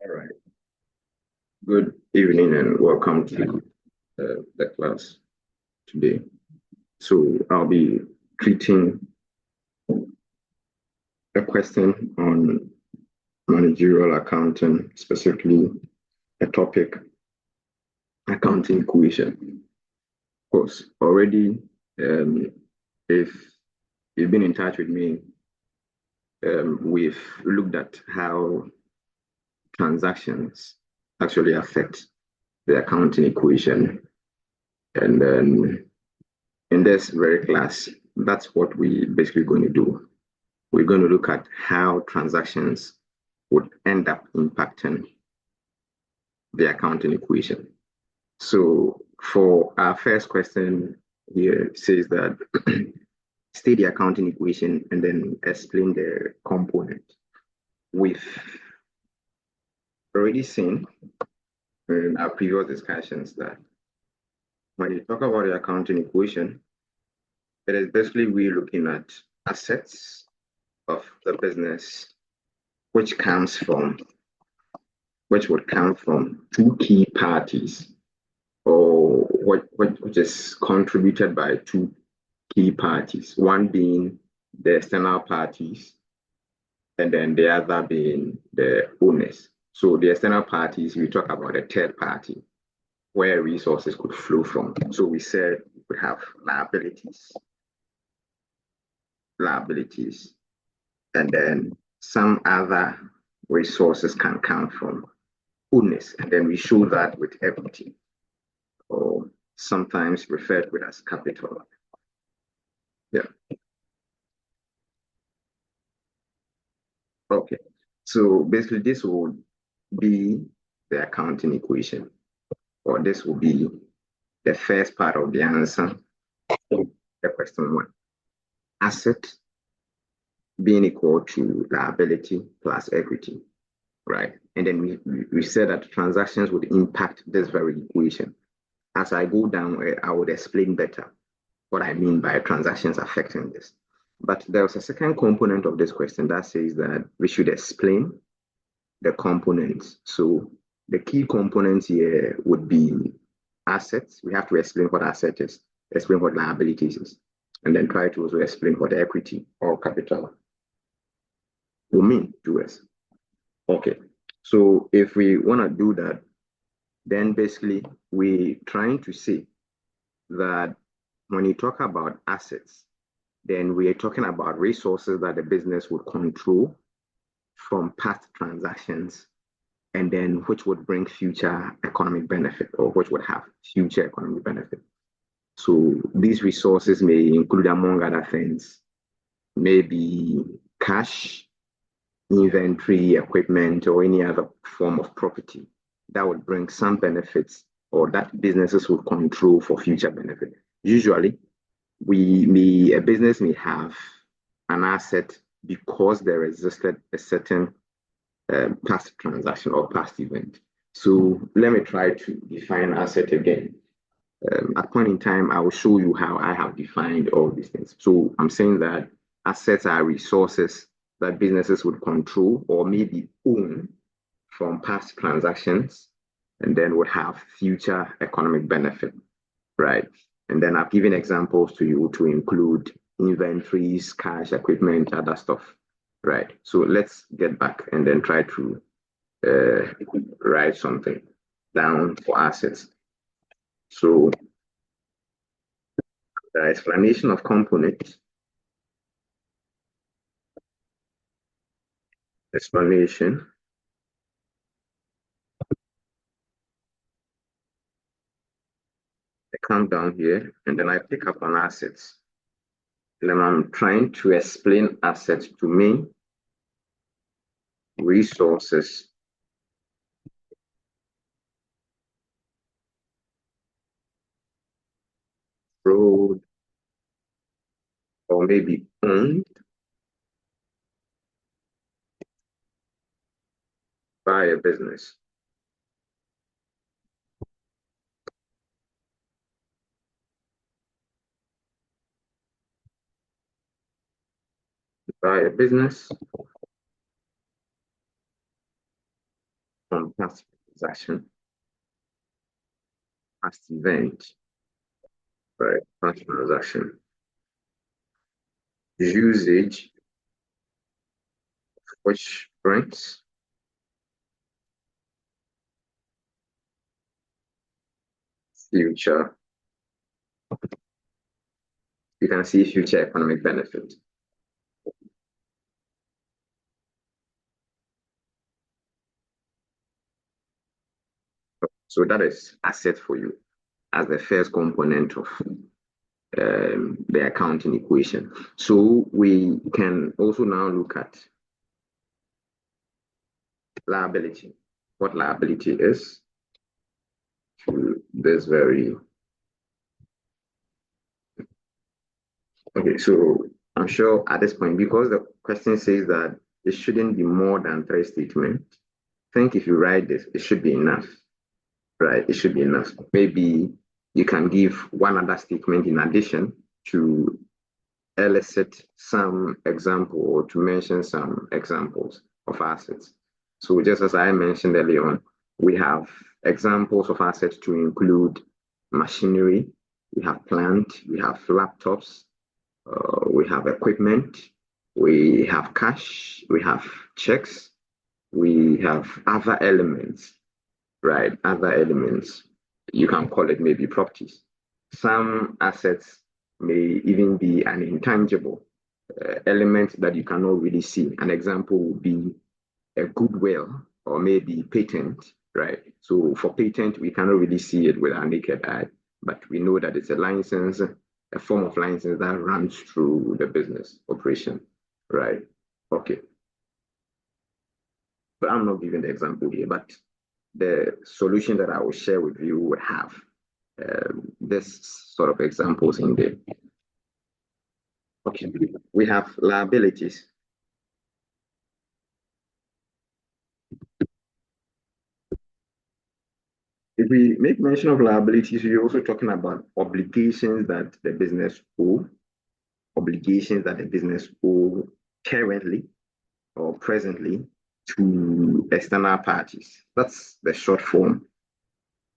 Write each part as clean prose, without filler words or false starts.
All right. Good evening and welcome to the class today. So I'll be treating a question on managerial accounting, specifically a topic, accounting equation. Of course, already, if you've been in touch with me, we've looked at how transactions actually affect the accounting equation. And then in this very class, that's what we're basically going to do. We're going to look at how transactions would end up impacting the accounting equation. So for our first question here, it says that state the accounting equation and then explain the component. We've already seen in our previous discussions that when you talk about the accounting equation, it is basically we're looking at assets of the business, which would come from two key parties, or which is contributed by two key parties, one being the external parties, and then the other being the owners. So the external parties, we talk about a third party where resources could flow from. So we said we could have liabilities, and then some other resources can come from owners, and then we show that with equity, or sometimes referred to as capital. Yeah. Okay. So basically, this would be the accounting equation, or this will be the first part of the answer to the question one. Asset being equal to liability plus equity, right? And then we said that transactions would impact this very equation. As I go down, I would explain better what I mean by transactions affecting this. But there was a second component of this question that says that we should explain the components. So the key components here would be assets. We have to explain what asset is, explain what liabilities is, and then try to also explain what equity or capital will mean to us. Okay, so if we want to do that, then basically we're trying to say that when you talk about assets, then we are talking about resources that the business would control from past transactions, and then which would bring future economic benefit, or which would have future economic benefit. So these resources may include, among other things, maybe cash, inventory, equipment, or any other form of property that would bring some benefits, or that businesses would control for future benefit. Usually, a business may have an asset because there existed a certain past transaction or past event. So let me try to define asset again. At point in time, I will show you how I have defined all these things. So I'm saying that assets are resources that businesses would control or maybe own from past transactions, and then would have future economic benefit, right? And then I've given examples to you to include inventories, cash, equipment, other stuff, right? So let's get back and then try to write something down for assets. So the explanation of components, explanation. I come down here and then I pick up on assets. And then I'm trying to explain assets to me, resources, road, or maybe owned by a business. By a business, from past transaction, past event, right? Past transaction, usage, which brings future. You can see future economic benefit. So that is asset for you as the first component of the accounting equation. So we can also now look at liability. What liability is to this very. Okay, so I'm sure at this point, because the question says that it shouldn't be more than 3 statements, I think if you write this, it should be enough, right? It should be enough. Maybe you can give one other statement in addition to elicit some example or to mention some examples of assets. So just as I mentioned earlier on, we have examples of assets to include machinery, we have plant, we have laptops, we have equipment, we have cash, we have checks, we have other elements, right? Other elements. You can call it maybe properties. Some assets may even be an intangible element that you cannot really see. An example would be a goodwill or maybe patent, right? So for patent, we cannot really see it with our naked eye, but we know that it's a license, a form of license that runs through the business operation, right? Okay. But I'm not giving the example here, but the solution that I will share with you would have this sort of examples in there. Okay, we have liabilities. If we make mention of liabilities, we're also talking about obligations that the business owe, obligations that the business owe currently or presently to external parties. That's the short form,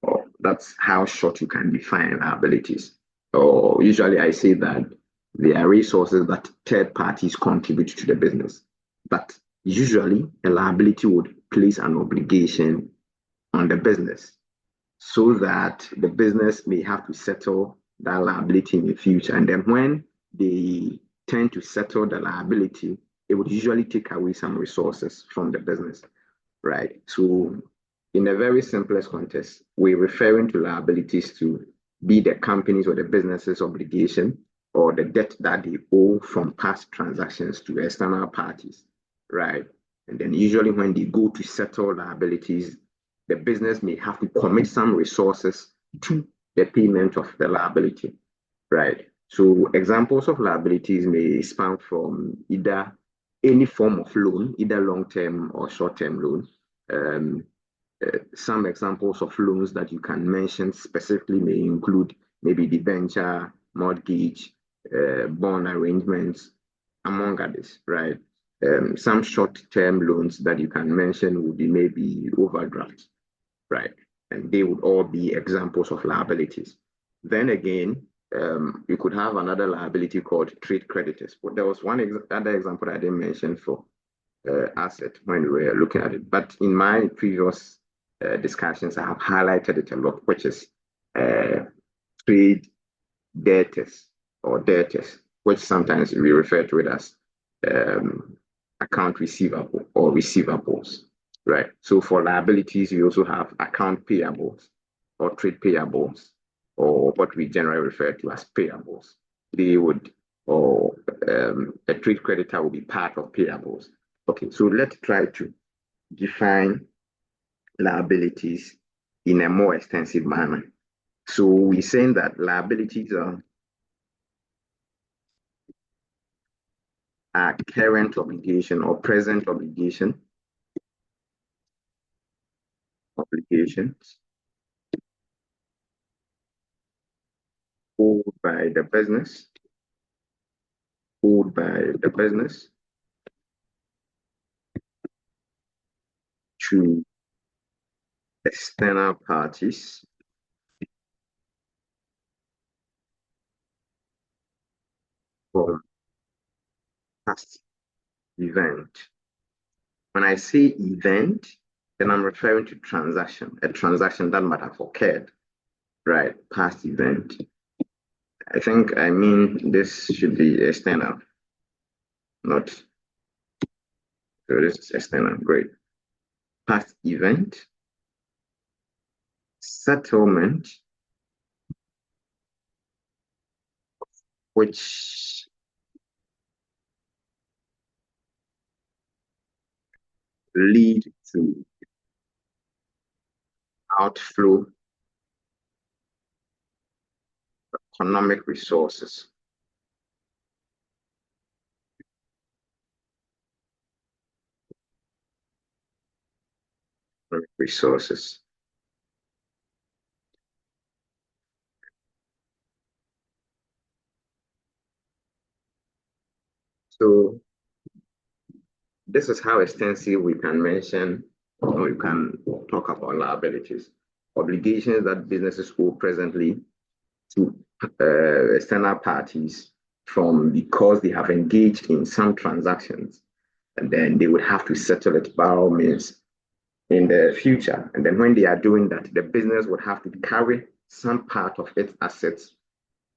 or that's how short you can define liabilities. Or usually I say that they are resources that third parties contribute to the business. But usually a liability would place an obligation on the business so that the business may have to settle that liability in the future. And then when they tend to settle the liability, it would usually take away some resources from the business, right? So in the very simplest context, we're referring to liabilities to be the company's or the business's obligation or the debt that they owe from past transactions to external parties, right? And then usually when they go to settle liabilities, the business may have to commit some resources to the payment of the liability, right? So examples of liabilities may span from either any form of loan, either long-term or short-term loan. Some examples of loans that you can mention specifically may include maybe debenture, mortgage, bond arrangements, among others, right? Some short-term loans that you can mention would be maybe overdraft, right? And they would all be examples of liabilities. Then again, you could have another liability called trade creditors. But there was one other example I didn't mention for asset when we were looking at it. But in my previous discussions, I have highlighted it a lot, which is trade debtors or debtors, which sometimes we refer to it as account receivable or receivables, right? So for liabilities, we also have account payables or trade payables, or what we generally refer to as payables. They would, or a trade creditor will be part of payables. Okay, so let's try to define liabilities in a more extensive manner. So we're saying that liabilities are current obligation or present obligations owed by the business, owed by the business to external parties from past event. When I say event, then I'm referring to transaction, a transaction that might have occurred, right? Past event. I think I mean this should be external, not so this is external. Great. Past event, settlement, which lead to outflow economic resources. Resources. So this is how extensive we can mention or we can talk about liabilities. Obligations that businesses owe presently to external parties from because they have engaged in some transactions, and then they would have to settle it by all means in the future. And then when they are doing that, the business would have to carry some part of its assets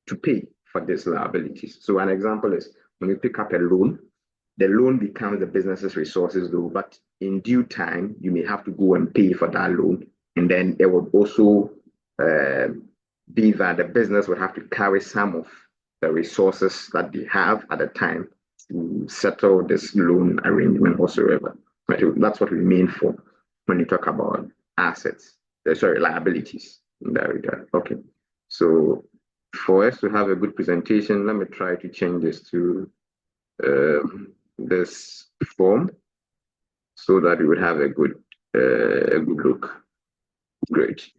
to pay for these liabilities. So an example is when you pick up a loan, the loan becomes the business's resources though, but in due time, you may have to go and pay for that loan. And then it would also uh, be that the business would have to carry some of the resources that they have at the time to settle this loan arrangement whatsoever. That's what we mean for when you talk about assets, sorry, liabilities in that regard. Okay. So for us to have a good presentation, let me try to change this to this form so that we would have a good look. Great.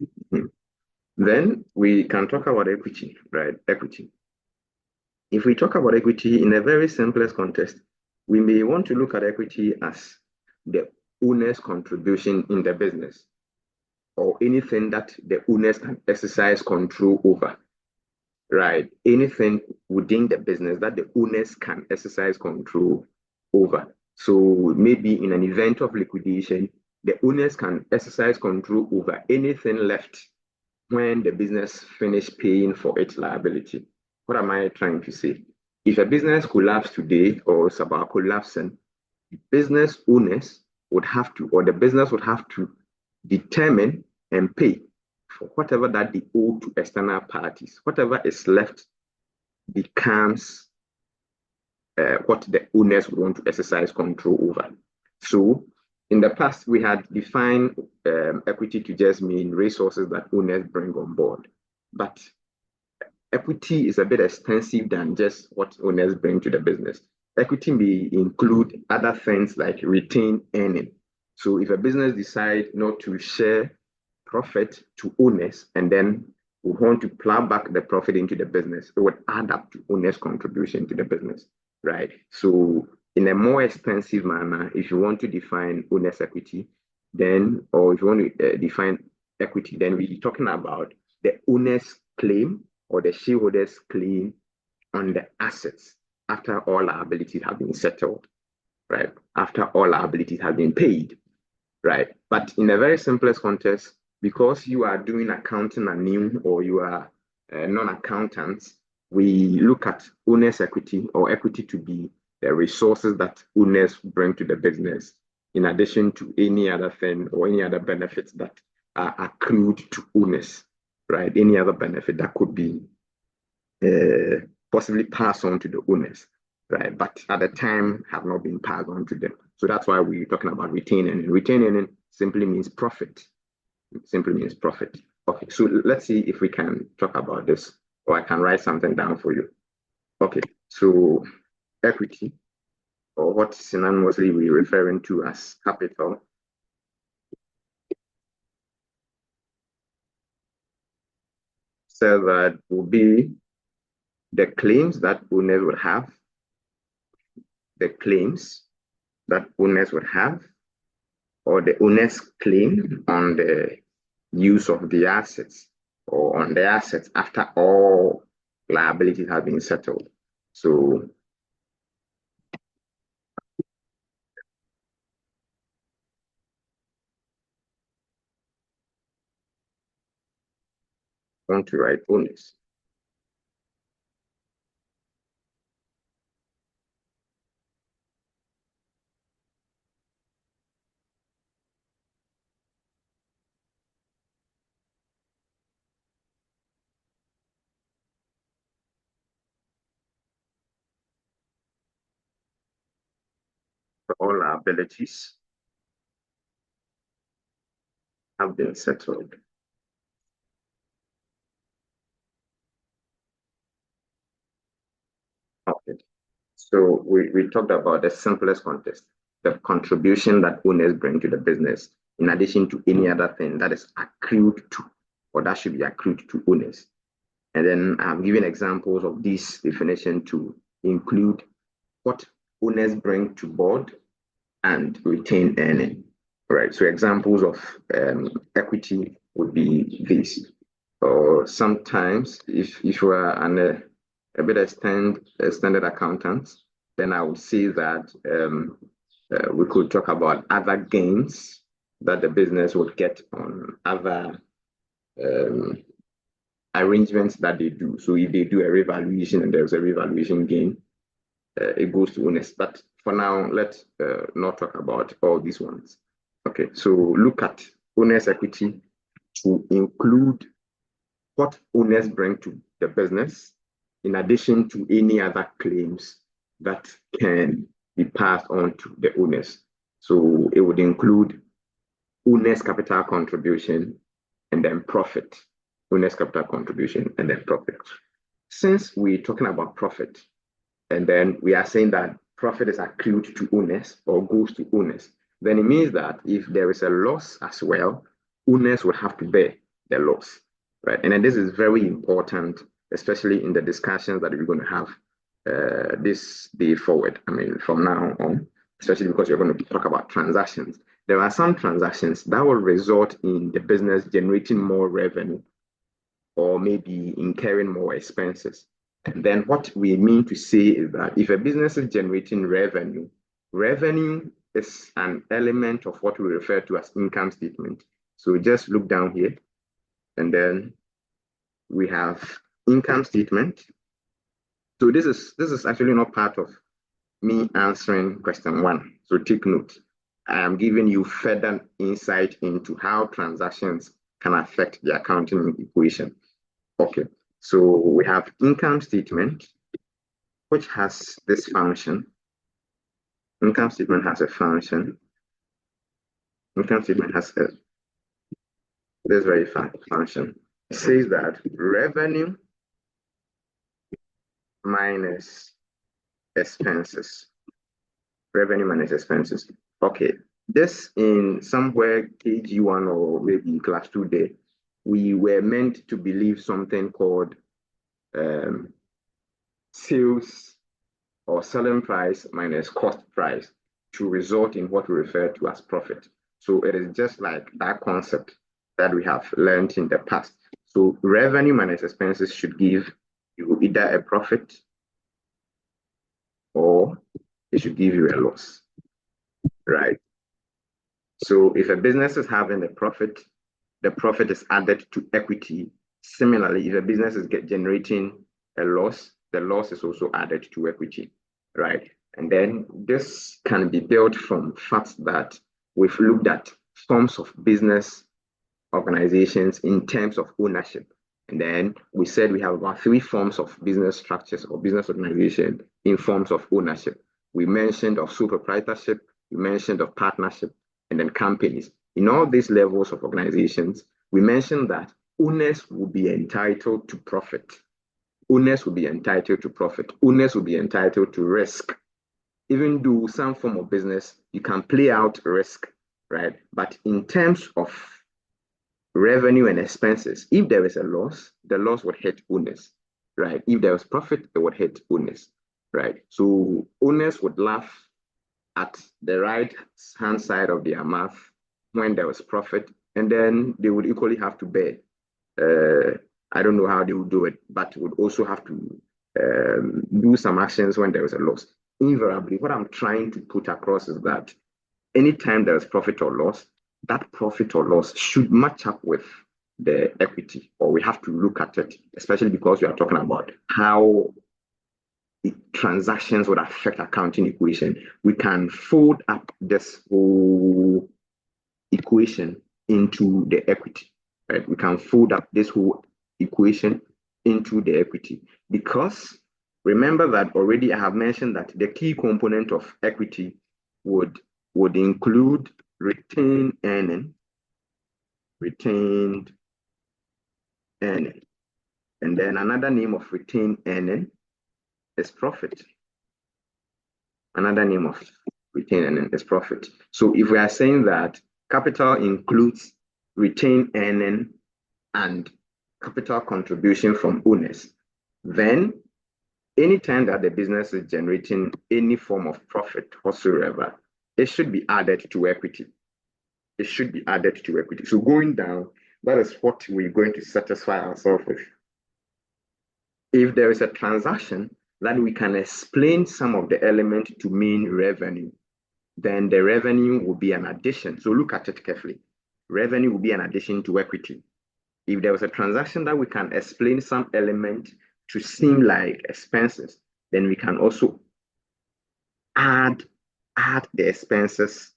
Then we can talk about equity, right? Equity. If we talk about equity in a very simplest context, we may want to look at equity as the owner's contribution in the business or anything that the owners can exercise control over, right? Anything within the business that the owners can exercise control over. So maybe in an event of liquidation, the owners can exercise control over anything left when the business finish paying for its liability. What am I trying to say? If a business collapses today or is about collapsing, business owners would have to, or the business would have to determine and pay for whatever that they owe to external parties. Whatever is left becomes what the owners would want to exercise control over. So in the past, we had defined equity to just mean resources that owners bring on board. But equity is a bit extensive than just what owners bring to the business. Equity may include other things like retained earning. So if a business decides not to share profit to owners and then we want to plow back the profit into the business, it would add up to owners' contribution to the business, right? So in a more extensive manner, if you want to define owners' equity, then, or if you want to define equity, then we're talking about the owner's claim or the shareholders' claim on the assets after all liabilities have been settled, right? After all liabilities have been paid, right? But in a very simplest context, because you are doing accounting anew or you are non-accountants, we look at owner's equity or equity to be the resources that owners bring to the business, in addition to any other thing or any other benefits that are accrued to owners, right? Any other benefit that could be possibly passed on to the owners, right? But at the time have not been passed on to them. So that's why we're talking about retaining. Retaining simply means profit. It simply means profit. Okay, so let's see if we can talk about this, or I can write something down for you. Okay, so equity, or what synonymously we're referring to as capital, so that will be the claims that owners would have, the claims that owners would have, or the owner's claim on the use of the assets or on the assets after all liabilities have been settled. So I want to write owners. For all liabilities have been settled. Okay. So we talked about the simplest context, the contribution that owners bring to the business, in addition to any other thing that is accrued to, or that should be accrued to owners. And then I'm giving examples of this definition to include what owners bring to board and retained earning. Right. So examples of equity would be this. Or sometimes, if you are a bit extended accountant, then I would say that we could talk about other gains that the business would get on other arrangements that they do. So if they do a revaluation and there's a revaluation gain, it goes to owners. But for now, let's not talk about all these ones. Okay, so look at owners' equity to include what owners bring to the business, in addition to any other claims that can be passed on to the owners. So it would include owners' capital contribution and then profit. Owners' capital contribution and then profit. Since we're talking about profit, and then we are saying that profit is accrued to owners or goes to owners, then it means that if there is a loss as well, owners will have to bear the loss, right? And then this is very important, especially in the discussions that we're going to have this day forward. I mean, from now on, especially because you're going to talk about transactions. There are some transactions that will result in the business generating more revenue or maybe incurring more expenses. And then what we mean to say is that if a business is generating revenue, revenue is an element of what we refer to as income statement. So just look down here, and then we have income statement. So this is actually not part of me answering question 1. So take note. I am giving you further insight into how transactions can affect the accounting equation. Okay, so we have income statement, which has this function. Income statement has a function. Income statement has this very function. It says that revenue minus expenses. Revenue minus expenses. Okay, this in somewhere KG1 or maybe class 2 day, we were meant to believe something called sales or selling price minus cost price to result in what we refer to as profit. So it is just like that concept that we have learned in the past. So revenue minus expenses should give you either a profit or it should give you a loss, right? So if a business is having a profit, the profit is added to equity. Similarly, if a business is generating a loss, the loss is also added to equity, right? And then this can be built from facts that we've looked at forms of business organizations in terms of ownership. And then we said we have about 3 forms of business structures or business organization in forms of ownership. We mentioned of sole proprietorship, we mentioned of partnership, and then companies. In all these levels of organizations, we mentioned that owners will be entitled to profit. Owners will be entitled to profit. Owners will be entitled to risk. Even though some form of business, you can play out risk, right? But in terms of revenue and expenses, if there is a loss, the loss would hit owners, right? If there was profit, it would hit owners, right? So owners would laugh at the right hand side of their mouth when there was profit, and then they would equally have to bear. I don't know how they would do it, but would also have to do some actions when there is a loss. Invariably, what I'm trying to put across is that anytime there is profit or loss, that profit or loss should match up with the equity, or we have to look at it, especially because we are talking about how transactions would affect accounting equation. We can fold up this whole equation into the equity, right? We can fold up this whole equation into the equity, because remember that already I have mentioned that the key component of equity would include retained earning, and then another name of retained earning is profit. Another name of retained earning is profit. So if we are saying that capital includes retained earning and capital contribution from owners, then anytime that the business is generating any form of profit whatsoever, it should be added to equity. It should be added to equity. So going down, that is what we're going to satisfy ourselves with. If there is a transaction that we can explain some of the elements to mean revenue, then the revenue will be an addition. So look at it carefully. Revenue will be an addition to equity. If there was a transaction that we can explain some element to seem like expenses, then we can also add the expenses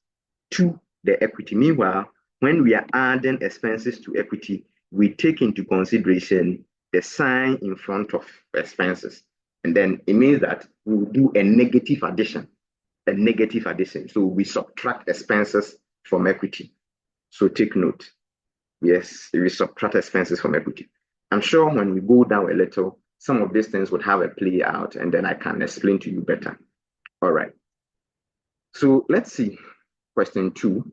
to the equity. Meanwhile, when we are adding expenses to equity, we take into consideration the sign in front of expenses. And then it means that we will do a negative addition. So we subtract expenses from equity. So take note. Yes, we subtract expenses from equity. I'm sure when we go down a little, some of these things would have a play out, and then I can explain to you better. All right. So let's see question 2.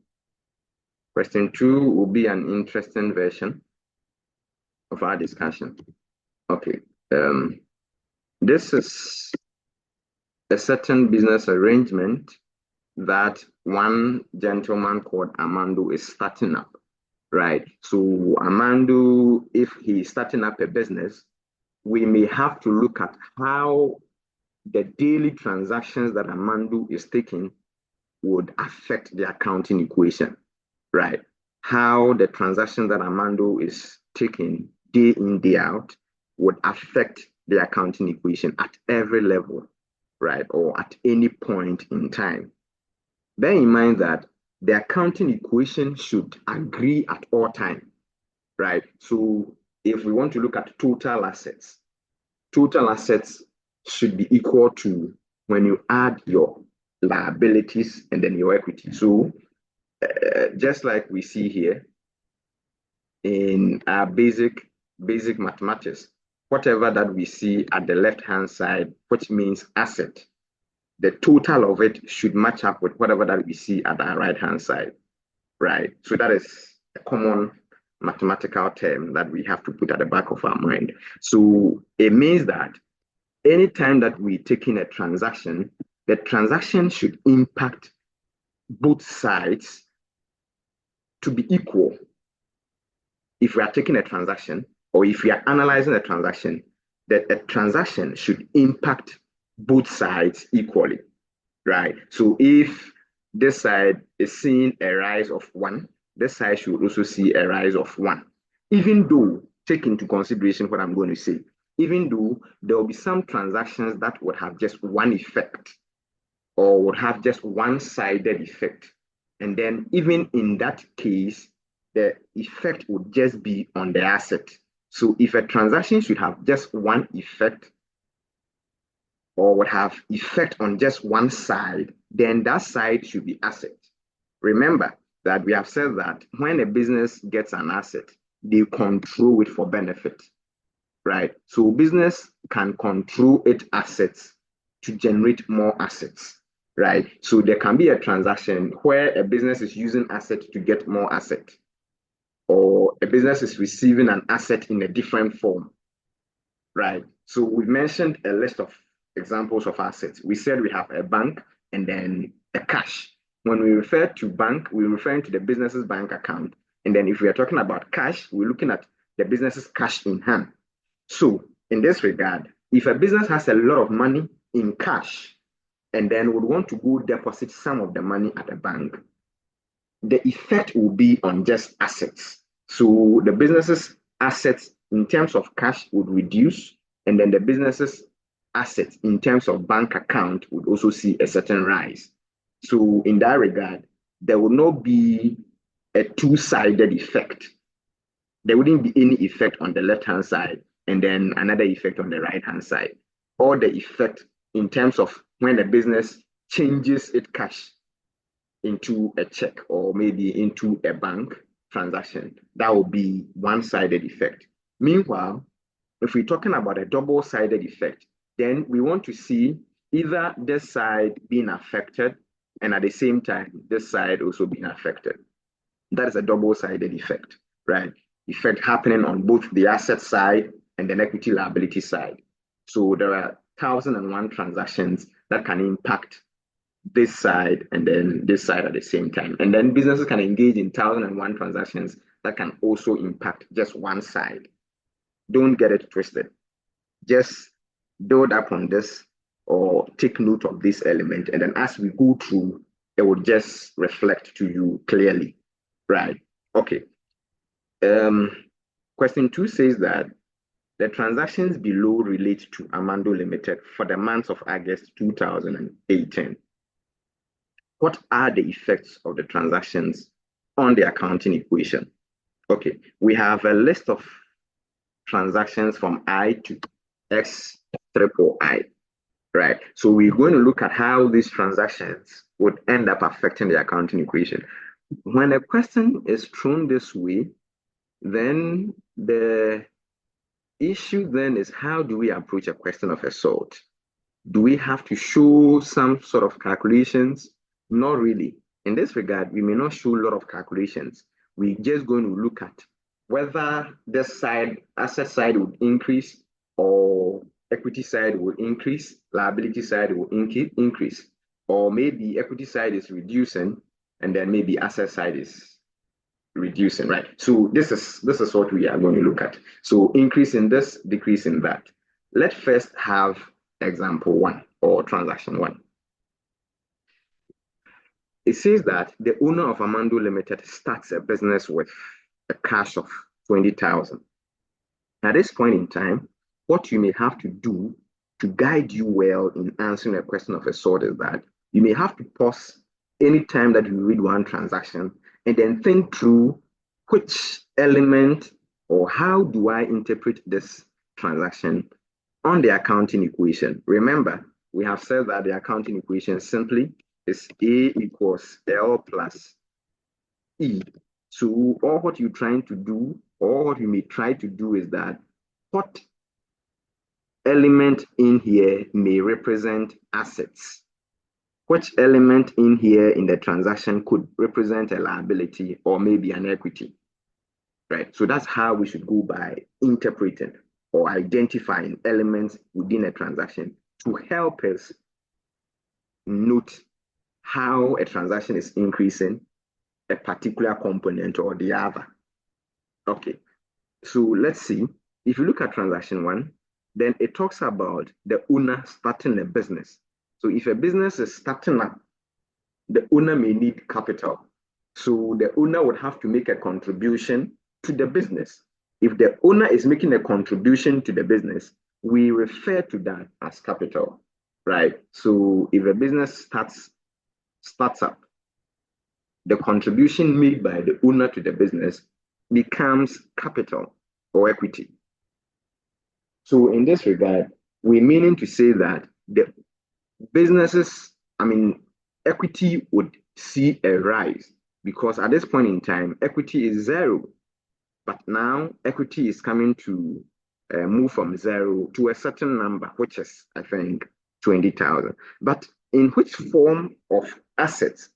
Question 2 will be an interesting version of our discussion. Okay. This is a certain business arrangement that one gentleman called Armando is starting up, right? So Armando, if he's starting up a business, we may have to look at how the daily transactions that Armando is taking would affect the accounting equation, right? How the transactions that Armando is taking day in, day out would affect the accounting equation at every level, right? Or at any point in time. Bear in mind that the accounting equation should agree at all times, right? So if we want to look at total assets should be equal to when you add your liabilities and then your equity. So just like we see here in our basic mathematics, whatever that we see at the left-hand side, which means asset, the total of it should match up with whatever that we see at our right-hand side, right? So that is a common mathematical term that we have to put at the back of our mind. So it means that anytime that we take in a transaction, the transaction should impact both sides to be equal. If we are taking a transaction, or if we are analyzing a transaction, that a transaction should impact both sides equally, right? So if this side is seeing a rise of 1, this side should also see a rise of 1. Even though, take into consideration what I'm going to say, even though there will be some transactions that would have just one effect or would have just one-sided effect. And then even in that case, the effect would just be on the asset. So if a transaction should have just one effect or would have effect on just one side, then that side should be asset. Remember that we have said that when a business gets an asset, they control it for benefit, right? So business can control its assets to generate more assets, right? So there can be a transaction where a business is using asset to get more asset, or a business is receiving an asset in a different form, right? So we mentioned a list of examples of assets. We said we have a bank and then a cash. When we refer to bank, we're referring to the business's bank account. And then if we are talking about cash, we're looking at the business's cash in hand. So in this regard, if a business has a lot of money in cash and then would want to go deposit some of the money at a bank, the effect will be on just assets. So the business's assets in terms of cash would reduce, and then the business's assets in terms of bank account would also see a certain rise. So in that regard, there will not be a two-sided effect. There wouldn't be any effect on the left-hand side and then another effect on the right-hand side. Or the effect in terms of when a business changes its cash into a check or maybe into a bank transaction, that will be one-sided effect. Meanwhile, if we're talking about a double-sided effect, then we want to see either this side being affected and at the same time, this side also being affected. That is a double-sided effect, right? Effect happening on both the asset side and the equity liability side. So there are 1,001 transactions that can impact this side and then this side at the same time. And then businesses can engage in 1,001 transactions that can also impact just one side. Don't get it twisted. Just build up on this or take note of this element. And then as we go through, it will just reflect to you clearly, right? Okay. Question 2 says that the transactions below relate to Amando Limited for the month of August 2018. What are the effects of the transactions on the accounting equation? Okay, we have a list of transactions from I to X triple I, right? So we're going to look at how these transactions would end up affecting the accounting equation. When a question is thrown this way, then the issue then is how do we approach a question of a sort? Do we have to show some sort of calculations? Not really. In this regard, we may not show a lot of calculations. We're just going to look at whether this side, asset side would increase or equity side will increase, liability side will increase, or maybe equity side is reducing and then maybe asset side is reducing, right? So this is what we are going to look at. So increase in this, decrease in that. Let's first have example 1 or transaction 1. It says that the owner of Amando Limited starts a business with a cash of 20,000. At this point in time, what you may have to do to guide you well in answering a question of a sort is that you may have to pause anytime that you read one transaction and then think through which element or how do I interpret this transaction on the accounting equation. Remember, we have said that the accounting equation simply is A equals L plus E. So all what you're trying to do, or what you may try to do is that what element in here may represent assets? Which element in here in the transaction could represent a liability or maybe an equity, right? So that's how we should go by interpreting or identifying elements within a transaction to help us note how a transaction is increasing a particular component or the other. Okay, so let's see. If you look at transaction 1, then it talks about the owner starting a business. So if a business is starting up, the owner may need capital. So the owner would have to make a contribution to the business. If the owner is making a contribution to the business, we refer to that as capital, right? So if a business starts up, the contribution made by the owner to the business becomes capital or equity. So in this regard, we're meaning to say that the businesses, equity would see a rise because at this point in time, equity is 0. But now equity is coming to move from 0 to a certain number, which is, I think, 20,000. But in which form of assets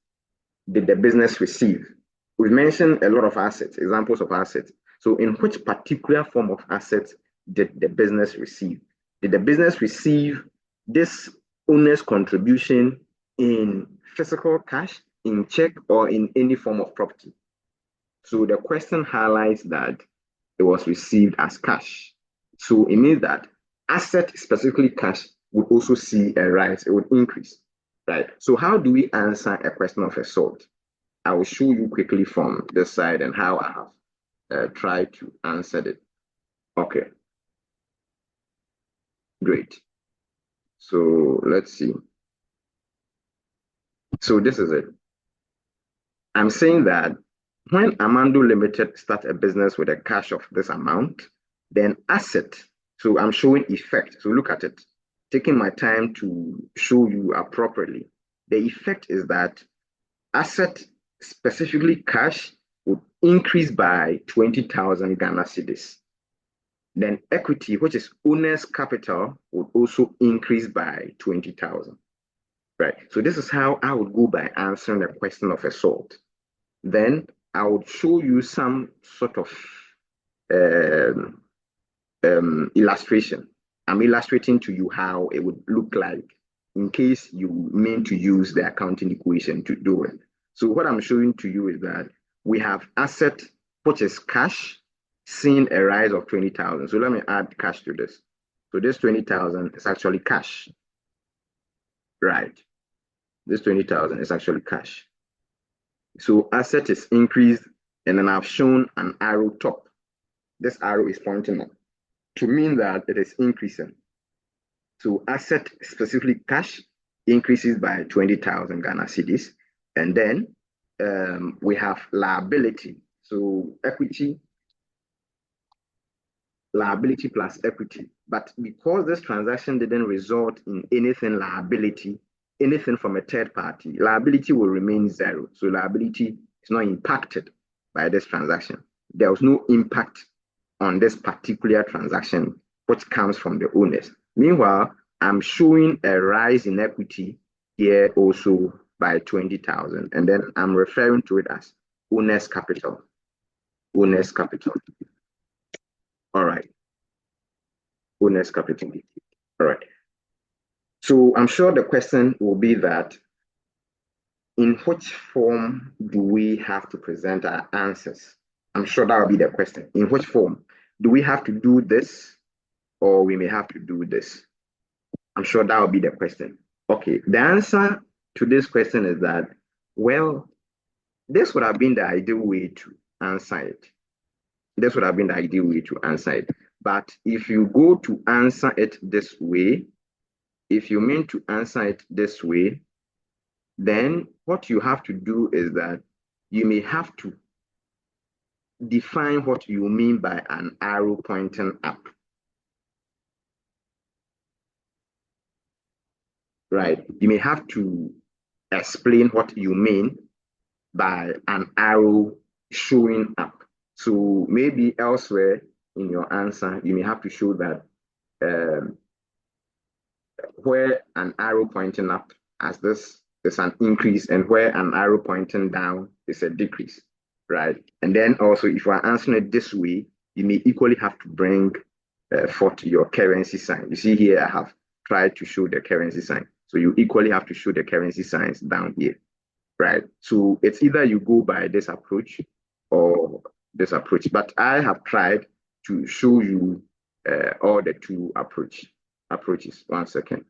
did the business receive? We've mentioned a lot of assets, examples of assets. So in which particular form of assets did the business receive? Did the business receive this owner's contribution in physical cash, in check, or in any form of property? So the question highlights that it was received as cash. So it means that asset, specifically cash, would also see a rise, it would increase, right? So how do we answer a question of a sort? I will show you quickly from this side and how I have tried to answer it. Okay, great. So let's see. So this is it. I'm saying that when Amando Limited start a business with a cash of this amount, then asset. So I'm showing effect. So look at it. Taking my time to show you appropriately. The effect is that asset, specifically cash, would increase by 20,000 Ghana cedis. Then equity, which is owner's capital, would also increase by 20,000. Right. So this is how I would go by answering a question of a sort. Then I would show you some sort of um, illustration. I'm illustrating to you how it would look like in case you mean to use the accounting equation to do it. So what I'm showing to you is that we have asset, which is cash, seeing a rise of 20,000. So let me add cash to this. So this 20,000 is actually cash, right? This 20,000 is actually cash. So asset is increased, and then I've shown an arrow top. This arrow is pointing up to mean that it is increasing. So asset, specifically cash, increases by 20,000 Ghana cedis. And then we have liability. So liability plus equity. But because this transaction didn't result in anything liability, anything from a third party, liability will remain zero. So liability is not impacted by this transaction. There was no impact on this particular transaction, which comes from the owners. Meanwhile, I'm showing a rise in equity here also by 20,000. And then I'm referring to it as owner's capital. Owner's capital. All right. Owner's capital. All right. So I'm sure the question will be that in which form do we have to present our answers? I'm sure that will be the question. In which form? Do we have to do this or we may have to do this? I'm sure that will be the question. Okay, the answer to this question is that, well, this would have been the ideal way to answer it. This would have been the ideal way to answer it. But if you go to answer it this way, if you mean to answer it this way, then what you have to do is that you may have to define what you mean by an arrow pointing up. Right? You may have to explain what you mean by an arrow showing up. So maybe elsewhere in your answer, you may have to show that um, where an arrow pointing up as this is an increase and where an arrow pointing down is a decrease, right? And then also if you are answering it this way, you may equally have to bring forth your currency sign. You see here, I have tried to show the currency sign. So you equally have to show the currency signs down here, right? So it's either you go by this approach or this approach, but I have tried to show you all the two approaches. 1 second.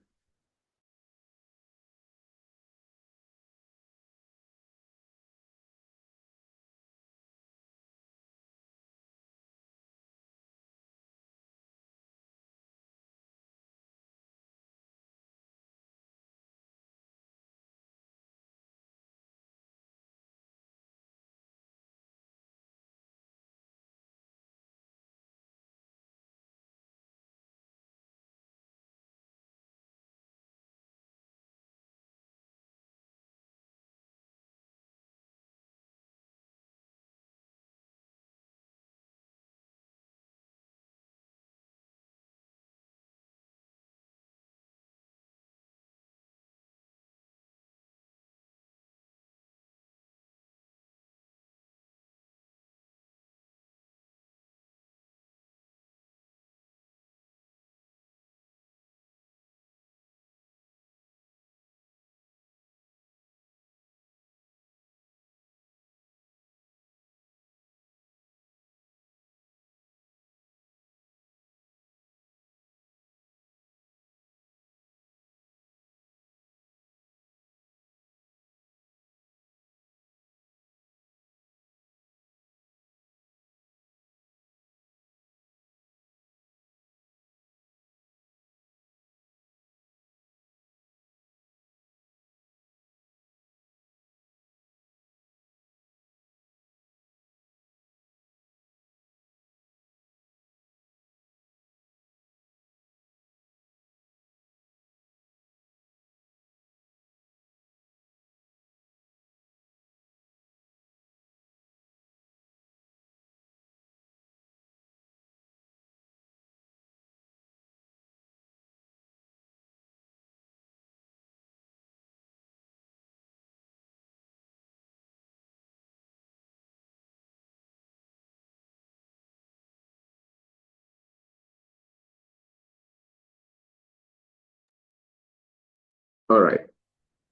All right.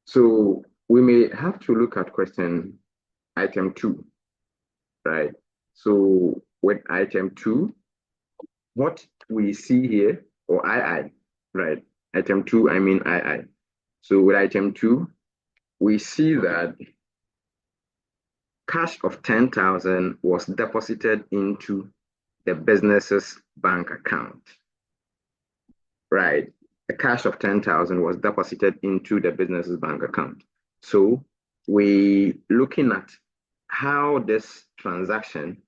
So we may have to look at question item 2, right? So with item 2, what we see here, or II, right? Item 2, I mean II. So with item 2, we see that cash of 10,000 was deposited into the business's bank account, right? A cash of 10,000 was deposited into the business's bank account. So we looking at how this transaction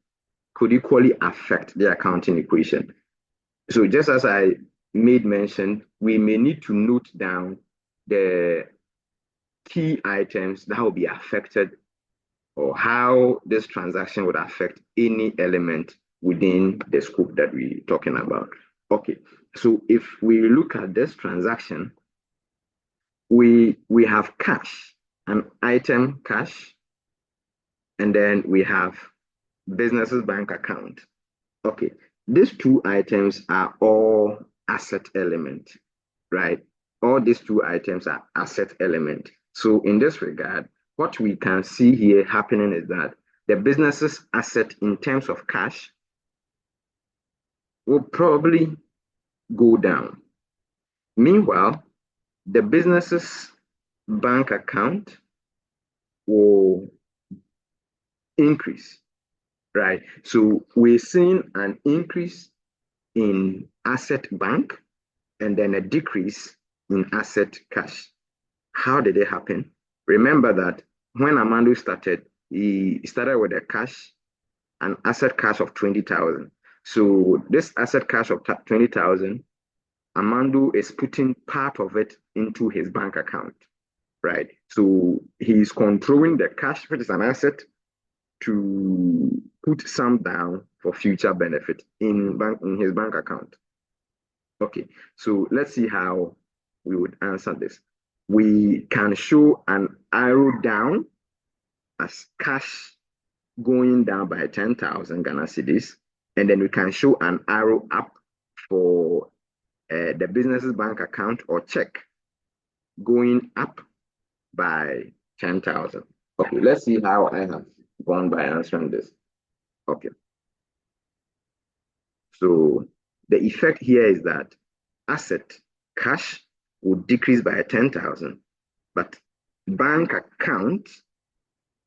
could equally affect the accounting equation. So just as I made mention, we may need to note down the key items that will be affected or how this transaction would affect any element within the scope that we're talking about. Okay, so if we look at this transaction, we have cash, an item cash, and then we have business's bank account. Okay, these two items are all asset element, right? All these two items are asset element. So in this regard, what we can see here happening is that the business's asset in terms of cash will probably go down. Meanwhile, the business's bank account will increase, right? So we're seeing an increase in asset bank and then a decrease in asset cash. How did it happen? Remember that when Armando started, he started with a cash, an asset cash of 20,000. So this asset cash of 20,000, Armando is putting part of it into his bank account, right? So he's controlling the cash, which is an asset, to put some down for future benefit in his bank account. Okay, so let's see how we would answer this. We can show an arrow down as cash going down by 10,000 Ghana cedis, and then we can show an arrow up for the business's bank account or check going up by 10,000. Okay, let's see how I have gone by answering this. Okay, so the effect here is that asset cash would decrease by 10,000, but bank account,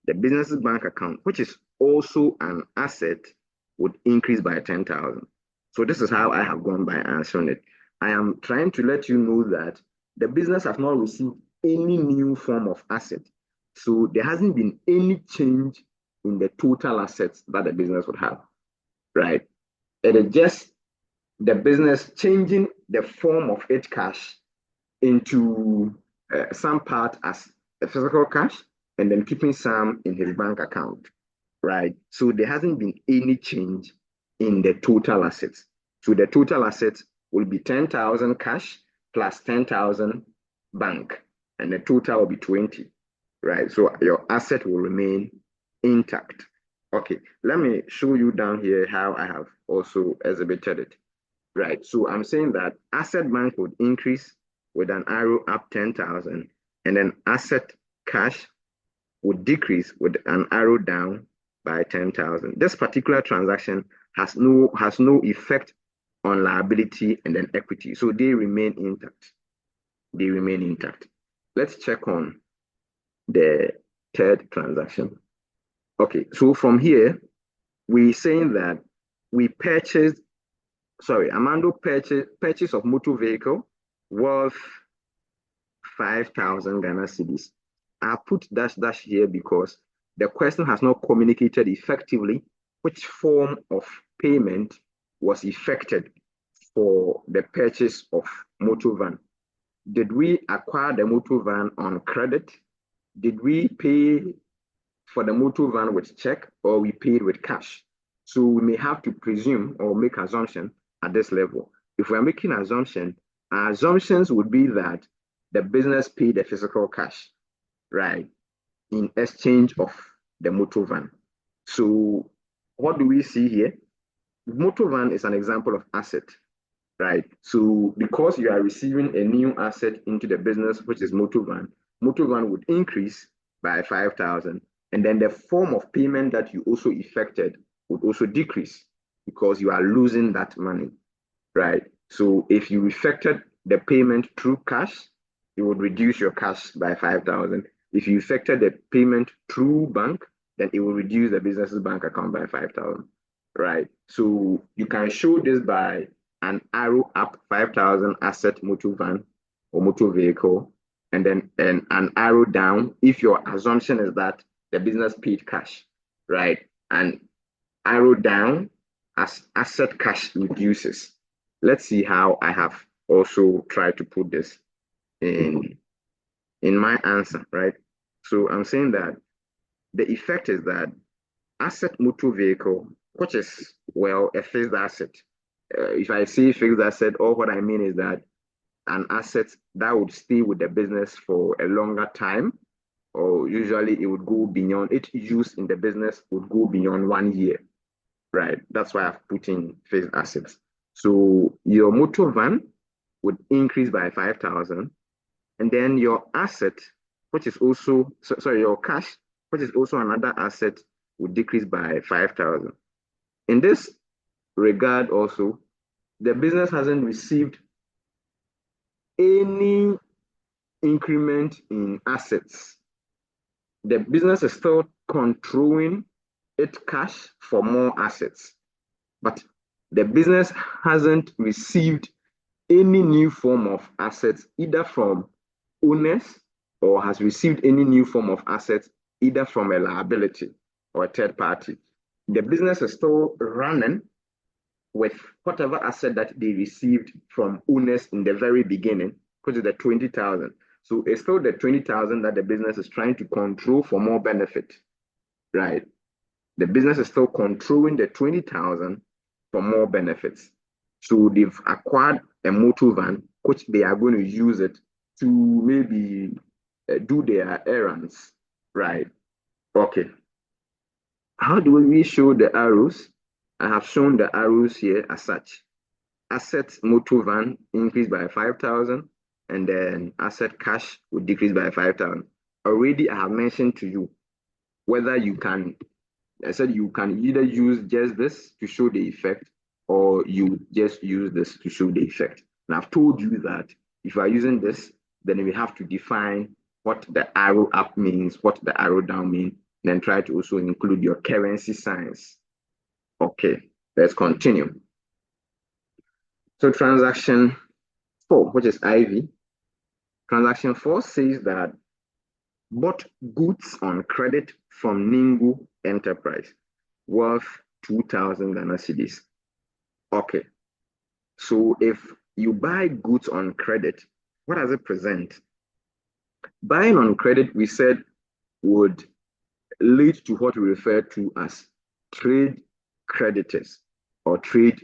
the business's bank account, which is also an asset, would increase by 10,000. So this is how I have gone by answering it. I am trying to let you know that the business has not received any new form of asset. So there hasn't been any change in the total assets that the business would have, right? It is just the business changing the form of its cash into some part as a physical cash and then keeping some in his bank account, right? So there hasn't been any change in the total assets. So the total assets will be 10,000 cash plus 10,000 bank, and the total will be 20, right? So your asset will remain intact. Okay, let me show you down here how I have also exhibited it. Right, so I'm saying that asset bank would increase with an arrow up 10,000, and then asset cash would decrease with an arrow down by 10,000. This particular transaction has no effect on liability and then equity, so they remain intact. They remain intact. Let's check on the third transaction. Okay, so from here, we're saying that we purchased Armando purchase of motor vehicle worth 5,000 Ghana cedis. I put dash here because the question has not communicated effectively which form of payment was effected for the purchase of motor van. Did we acquire the motor van on credit? Did we pay for the motor van with check, or we paid with cash? So we may have to presume or make assumption at this level. If we're making assumption, our assumptions would be that the business paid the physical cash, right, in exchange of the motor van. So what do we see here? Motor van is an example of asset, right? So because you are receiving a new asset into the business, which is motor van would increase by 5,000. And then the form of payment that you also effected would also decrease because you are losing that money, right? So if you effected the payment through cash, it would reduce your cash by 5,000. If you effected the payment through bank, then it will reduce the business's bank account by 5,000, right? So you can show this by an arrow up 5,000 asset motor van or motor vehicle, and then an arrow down if your assumption is that the business paid cash, right? And arrow down as asset cash reduces. Let's see how I have also tried to put this in my answer, right? So I'm saying that the effect is that asset motor vehicle, which is, well, a fixed asset. If I say fixed asset, all what I mean is that an asset that would stay with the business for a longer time, or usually it would go beyond, its use in the business would go beyond 1 year, right? That's why I've put in fixed assets. So your motor van would increase by 5,000, and then your asset, which is also, sorry, your cash, which is also another asset, would decrease by 5,000. In this regard also, the business hasn't received any increment in assets. The business is still controlling its cash for more assets, but the business hasn't received any new form of assets either from owners or has received any new form of assets either from a liability or a third party. The business is still running with whatever asset that they received from owners in the very beginning, which is the 20,000. So it's still the 20,000 that the business is trying to control for more benefit, right? The business is still controlling the 20,000 for more benefits. So they've acquired a motor van, which they are going to use it to maybe do their errands, right? Okay. How do we show the arrows? I have shown the arrows here as such. Asset motor van increased by 5,000, and then asset cash would decrease by 5,000. Already, I have mentioned to you whether you can, I said you can either use just this to show the effect, or you just use this to show the effect. And I've told you that if you are using this, then we have to define what the arrow up means, what the arrow down means, and then try to also include your currency signs. Okay, let's continue. So transaction 4, which is IV. Transaction 4 says that bought goods on credit from Ningu Enterprise worth 2,000 Ghana cedis. Okay, so if you buy goods on credit, what does it present? Buying on credit, we said, would lead to what we refer to as trade creditors or trade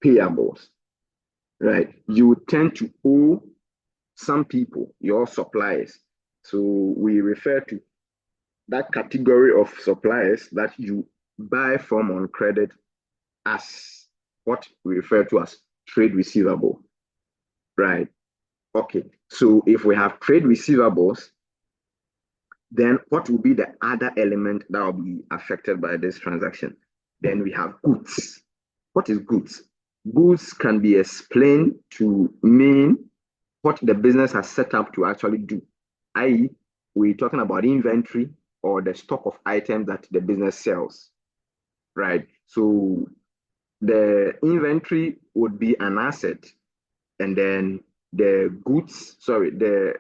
payables, right? You tend to owe some people, your suppliers. So we refer to that category of suppliers that you buy from on credit as what we refer to as trade receivable, right? Okay, so if we have trade receivables, then what will be the other element that will be affected by this transaction? Then we have goods. What is goods? Goods can be explained to mean what the business has set up to actually do, i.e., we're talking about inventory or the stock of items that the business sells, right? So the inventory would be an asset, and then the goods, sorry, the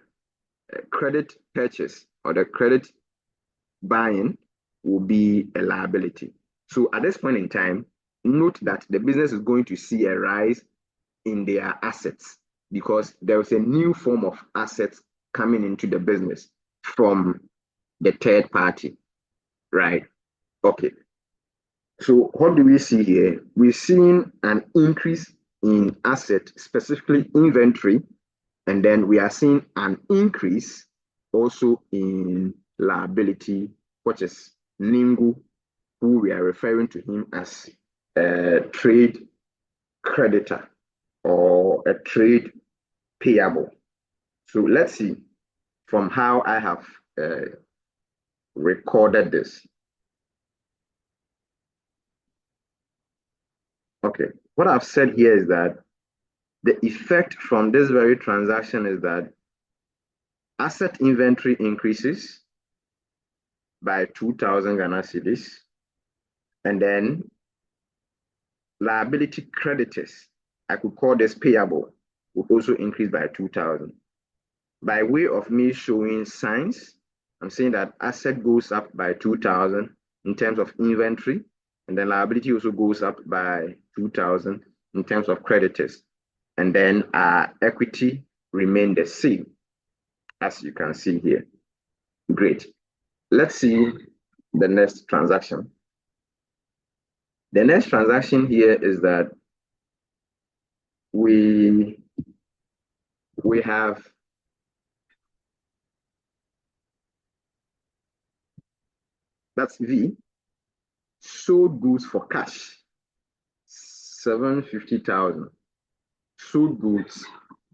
credit purchase or the credit buying will be a liability. So at this point in time, note that the business is going to see a rise in their assets because there is a new form of assets coming into the business from the third party, right? Okay. So what do we see here? We're seeing an increase in asset, specifically inventory, and then we are seeing an increase also in liability, which is Ningu, who we are referring to him as a trade creditor, or a trade payable. So let's see from how I have recorded this. Okay, what I've said here is that the effect from this very transaction is that asset inventory increases by 2,000 Ghana cedis, and then liability creditors, I could call this payable, will also increase by 2,000. By way of me showing signs, I'm saying that asset goes up by 2,000 in terms of inventory, and then liability also goes up by 2,000 in terms of creditors. And then our equity remain the same, as you can see here. Great. Let's see the next transaction. The next transaction here is that we have that's V, sold goods for cash, 750,000. Sold goods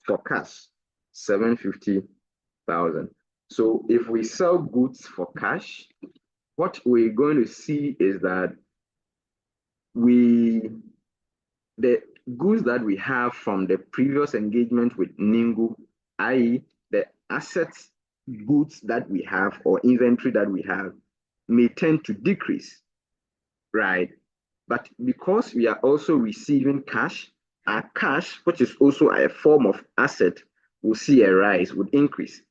for cash, 750,000. So if we sell goods for cash, what we're going to see is that the goods that we have from the previous engagement with Ningu, i.e. the assets goods that we have or inventory that we have may tend to decrease, right? But because we are also receiving cash, our cash, which is also a form of asset, will see a rise, would increase,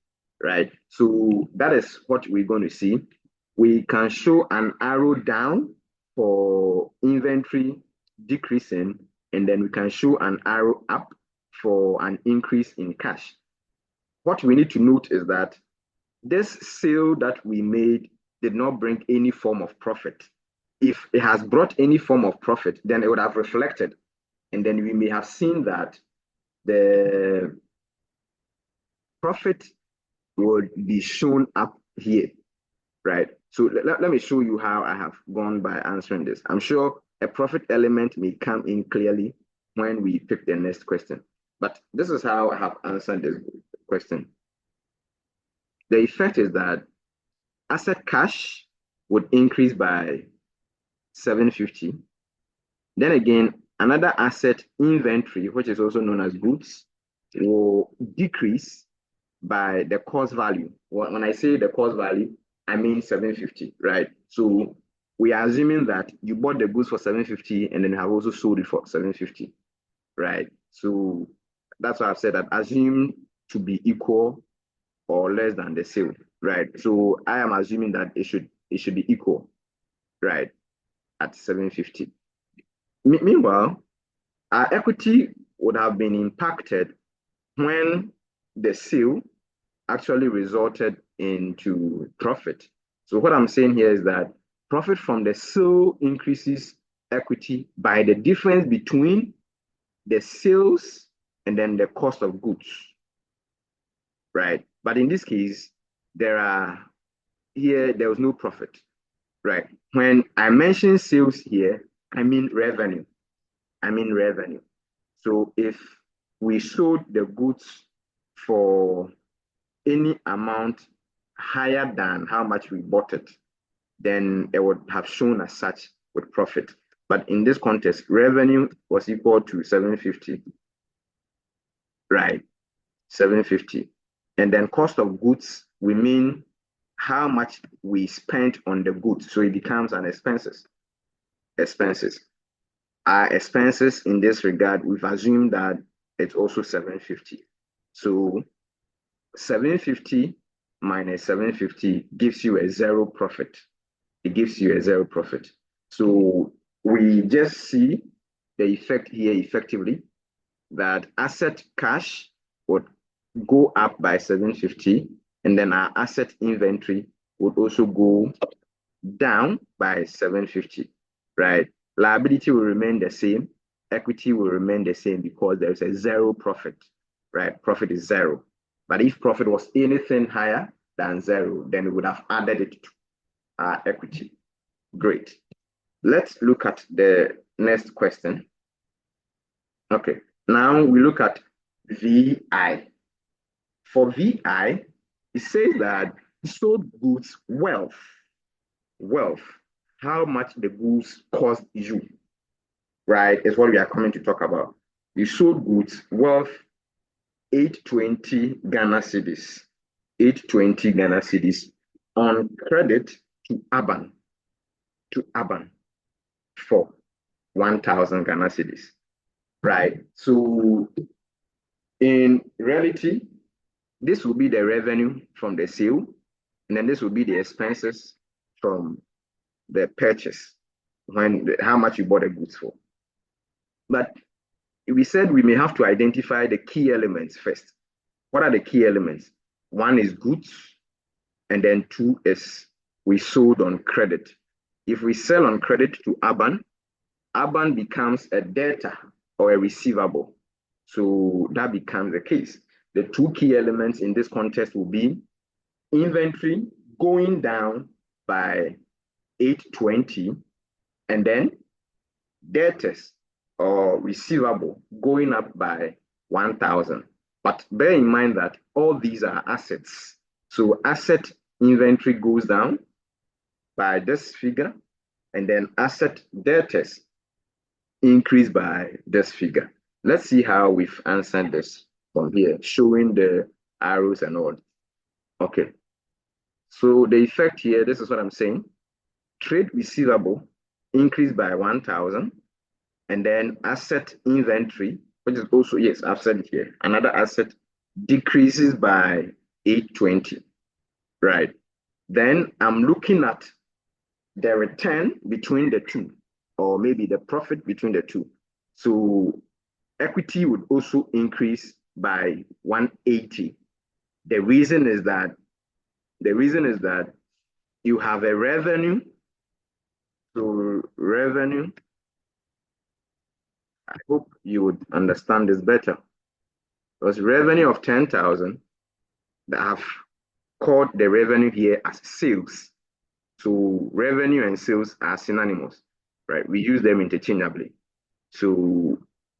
right? So that is what we're going to see. We can show an arrow down for inventory decreasing, and then we can show an arrow up for an increase in cash. What we need to note is that this sale that we made did not bring any form of profit. If it has brought any form of profit, then it would have reflected. And then we may have seen that the profit would be shown up here, right? So let me show you how I have gone by answering this. I'm sure a profit element may come in clearly when we pick the next question. But this is how I have answered this question. The effect is that asset cash would increase by 750. Then again, another asset inventory, which is also known as goods, will decrease by the cost value. When I say the cost value, I mean 750, right? So we are assuming that you bought the goods for 750 and then have also sold it for 750, right? So that's why I've said that assume to be equal or less than the sale, right? So I am assuming that it should be equal, right, at 750. Meanwhile, our equity would have been impacted when the sale actually resulted into profit. So what I'm saying here is that profit from the sale increases equity by the difference between the sales and then the cost of goods, right? But in this case, there was no profit, right? When I mention sales here, I mean revenue. So if we sold the goods for any amount higher than how much we bought it, then it would have shown as such with profit. But in this context, revenue was equal to 750, right? 750. And then cost of goods, we mean how much we spent on the goods. So it becomes an expenses. Our expenses in this regard, we've assumed that it's also 750. So 750 minus 750 gives you a zero profit. It gives you a zero profit. So we just see the effect here effectively that asset cash would go up by 750, and then our asset inventory would also go down by 750, right? Liability will remain the same, equity will remain the same because there's a zero profit, right? Profit is zero. But if profit was anything higher than zero, then we would have added it to our equity. Great. Let's look at the next question. Okay, Now we look at VI. For VI, it says that sold goods wealth. Wealth. How much the goods cost you, right? Is what we are coming to talk about. You sold goods wealth 820 Ghana cedis. 820 Ghana cedis on credit to Aban. To Aban for 1,000 Ghana cedis. Right. So in reality, this will be the revenue from the sale, and then this will be the expenses from the purchase, how much you bought the goods for. But we said we may have to identify the key elements first. What are the key elements? One is goods, and then two is we sold on credit. If we sell on credit to Aban, Aban becomes a debtor or a receivable. So that becomes the case. The two key elements in this context will be inventory going down by 820, and then debtors or receivable going up by 1,000. But bear in mind that all these are assets. So asset inventory goes down by this figure, and then asset debtors increase by this figure. Let's see how we've answered this from here, showing the arrows and all. Okay. So the effect here, this is what I'm saying. Trade receivable increased by 1,000, and then asset inventory, which is also, yes, I've said it here, another asset decreases by 820, right? Then I'm looking at the return between the two, or maybe the profit between the two. So equity would also increase by 180. The reason is that you have a revenue. So revenue, I hope you would understand this better. Because revenue of 10,000, that have called the revenue here as sales. So revenue and sales are synonymous, right? We use them interchangeably. So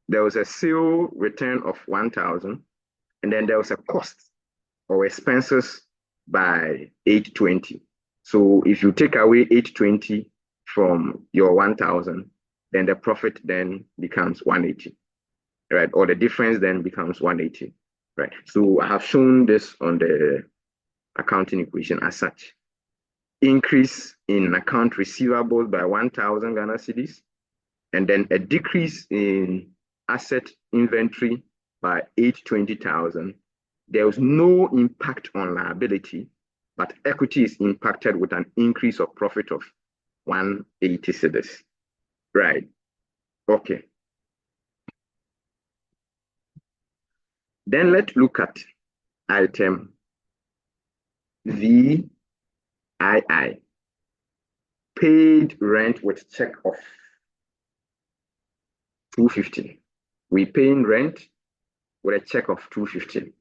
there was a sale return of 1,000, and then there was a cost or expenses by 820. So if you take away 820 from your 1,000, then the profit then becomes 180, right? Or the difference then becomes 180, right? So I have shown this on the accounting equation as such. Increase in account receivables by 1,000 Ghana cedis, and then a decrease in asset inventory by 820,000. There was no impact on liability, but equity is impacted with an increase of profit of 180 cedis. Right. Okay. Then let's look at item VII. Paid rent with check of 250. We paying rent with a check of 250.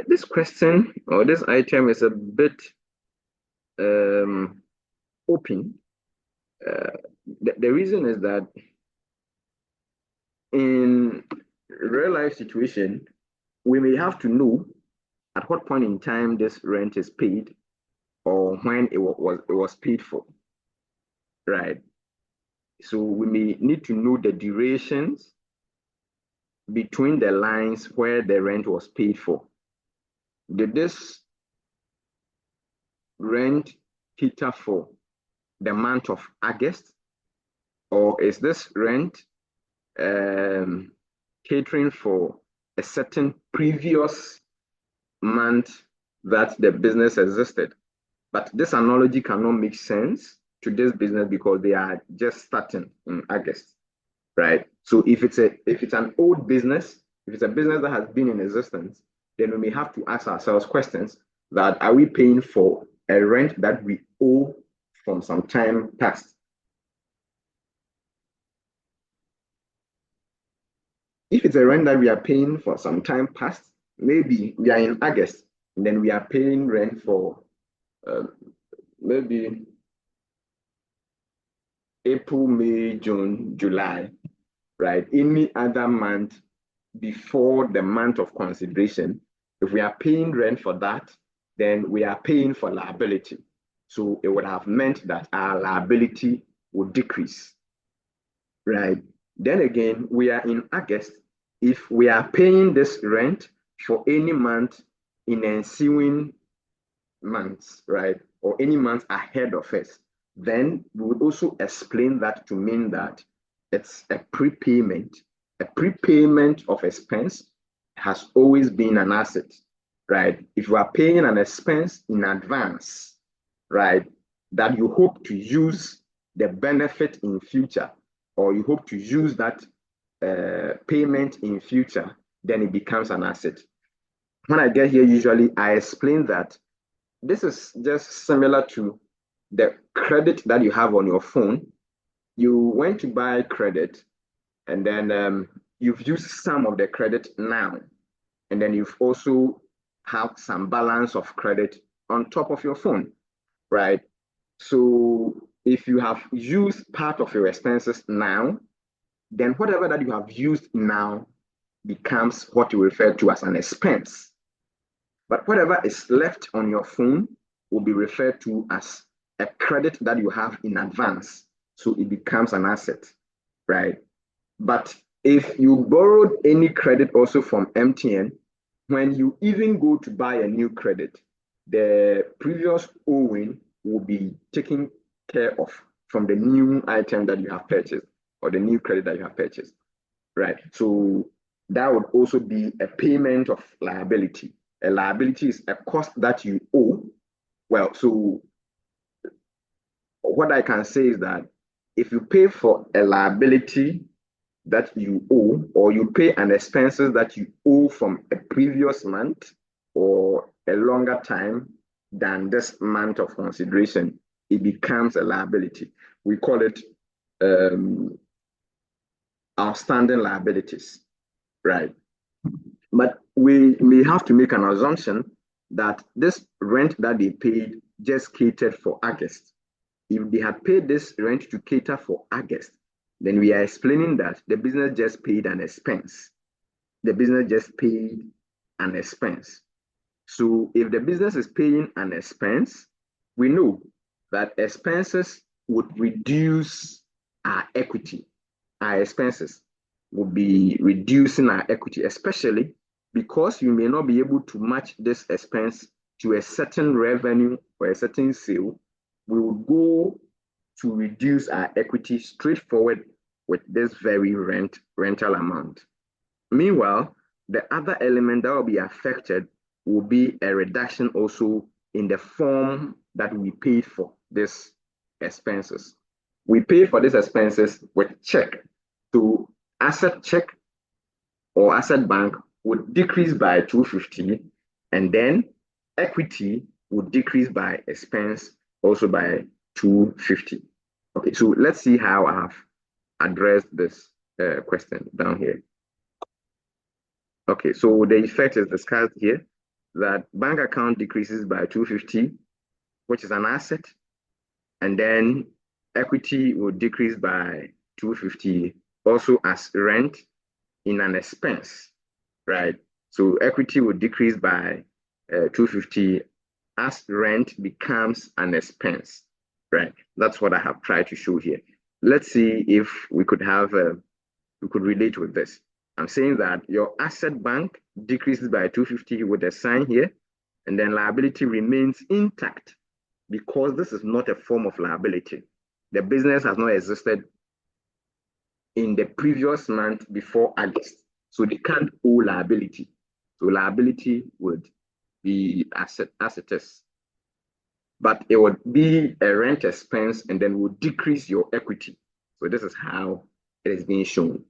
This question or this item is a bit open. The reason is that in real life situation, we may have to know at what point in time this rent is paid or when it was paid for, right? So we may need to know the durations between the lines where the rent was paid for. Did this rent cater for the month of August, or is this rent catering for a certain previous month that the business existed? But this analogy cannot make sense to this business because they are just starting in August, right? So if it's an old business, if it's a business that has been in existence, then we may have to ask ourselves questions that are we paying for a rent that we owe from some time past? If it's a rent that we are paying for some time past, maybe we are in August, and then we are paying rent for maybe April, May, June, July. right? Any other month before the month of consideration, if we are paying rent for that, then we are paying for liability. So it would have meant that our liability would decrease, right? Then again, we are in August. If we are paying this rent for any month in ensuing months, right, or any month ahead of us, then we would also explain that to mean that it's a prepayment. A prepayment of expense has always been an asset, right? If you are paying an expense in advance, right, that you hope to use the benefit in future, or you hope to use that payment in future, then it becomes an asset. When I get here, usually I explain that this is just similar to the credit that you have on your phone. You went to buy credit, and then you've used some of the credit now, and then you've also have some balance of credit on top of your phone, right? So if you have used part of your expenses now, then whatever that you have used now becomes what you refer to as an expense. But whatever is left on your phone will be referred to as a credit that you have in advance. So it becomes an asset, right? But if you borrowed any credit also from MTN, when you even go to buy a new credit, the previous owing will be taken care of from the new item that you have purchased or the new credit that you have purchased, right? So that would also be a payment of liability. A liability is a cost that you owe. Well, so what I can say is that if you pay for a liability that you owe, or you pay an expenses that you owe from a previous month or a longer time than this month of consideration, it becomes a liability. We call it outstanding liabilities, right? But we may have to make an assumption that this rent that they paid just catered for August. If they had paid this rent to cater for August, then we are explaining that the business just paid an expense. The business just paid an expense. So if the business is paying an expense, we know that expenses would reduce our equity. Our expenses will be reducing our equity, especially because you may not be able to match this expense to a certain revenue or a certain sale. We will go to reduce our equity straightforward with this very rental amount. Meanwhile, the other element that will be affected will be a reduction also in the form that we paid for these expenses. We pay for these expenses with check. So asset check or asset bank would decrease by 250, and then equity would decrease by expense also by 250. Okay, so let's see how I have addressed this question down here. Okay, so the effect is discussed here that bank account decreases by 250, which is an asset, and then equity will decrease by 250 also as rent in an expense, right? So equity will decrease by 250 as rent becomes an expense, right? That's what I have tried to show here. Let's see if we could relate with this. I'm saying that your asset bank decreases by 250 with a sign here, and then liability remains intact because this is not a form of liability. The business has not existed in the previous month before August, so they can't owe liability. So liability would be assets, but it would be a rent expense and then would decrease your equity. So this is how it is being shown.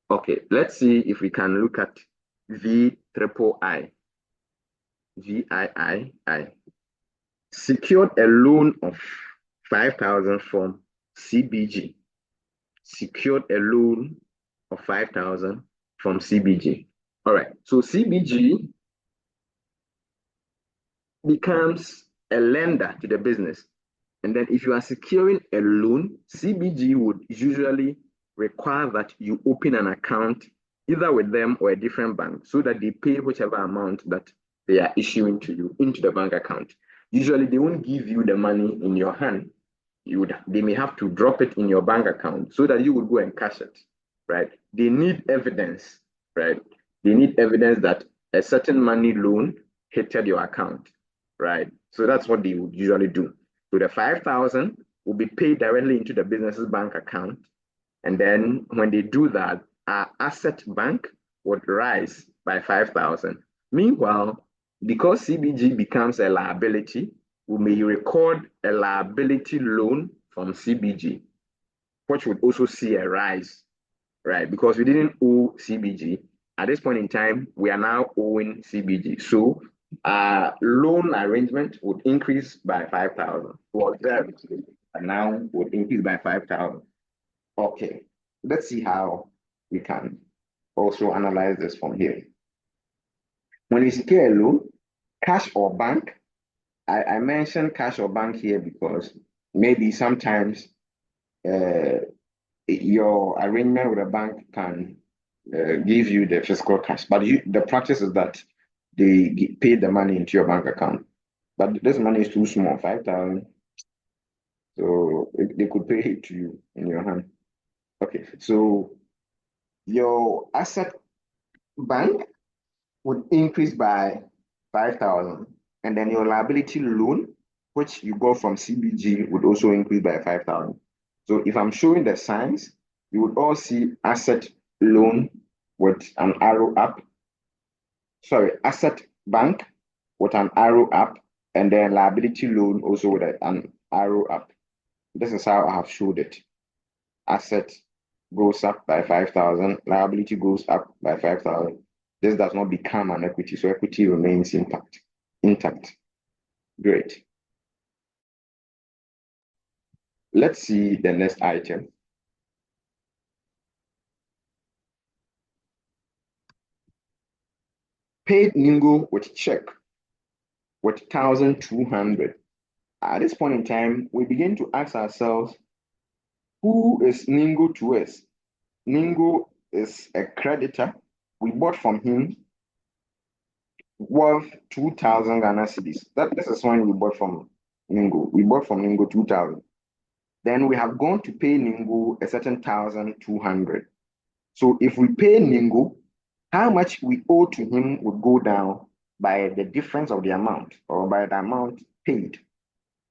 Okay, let's see if we can look at VIII. VIII. Secured a loan of 5,000 from CBG. Secured a loan of 5,000 from CBG. All right, so CBG becomes a lender to the business. And then if you are securing a loan, CBG would usually require that you open an account either with them or a different bank so that they pay whichever amount that they are issuing to you into the bank account. Usually they won't give you the money in your hand. They may have to drop it in your bank account so that you would go and cash it, right? They need evidence, right? They need evidence that a certain money loan hit your account, right? So that's what they would usually do. So the 5,000 will be paid directly into the business's bank account. And then when they do that, our asset bank would rise by 5,000. Meanwhile, because CBG becomes a liability, we may record a liability loan from CBG, which would also see a rise, right? Because we didn't owe CBG. At this point in time, we are now owing CBG. So our loan arrangement would increase by 5,000. And now would increase by 5,000. Okay, let's see how we can also analyze this from here. When you secure a loan, cash or bank, I mentioned cash or bank here because maybe sometimes your arrangement with a bank can give you the physical cash, but the practice is that they pay the money into your bank account. But this money is too small, 5,000. So they could pay it to you in your hand. Okay, so your asset bank would increase by 5,000, and then your liability loan, which you got from CBG, would also increase by 5,000. So if I'm showing the signs, you would all see asset loan with an arrow up. Sorry, asset bank with an arrow up, and then liability loan also with an arrow up. This is how I have showed it. Asset goes up by 5,000, liability goes up by 5,000. This does not become an equity, so equity remains intact. Great. Let's see the next item. Paid Ningo with check with 1,200. At this point in time, we begin to ask ourselves, who is Ningo to us? Ningo is a creditor. We bought from him worth 2,000 Ghana cedis. This is when we bought from Ningo. We bought from Ningo 2,000. Then we have gone to pay Ningo a certain 1,200. So if we pay Ningo, how much we owe to him would go down by the difference of the amount or by the amount paid.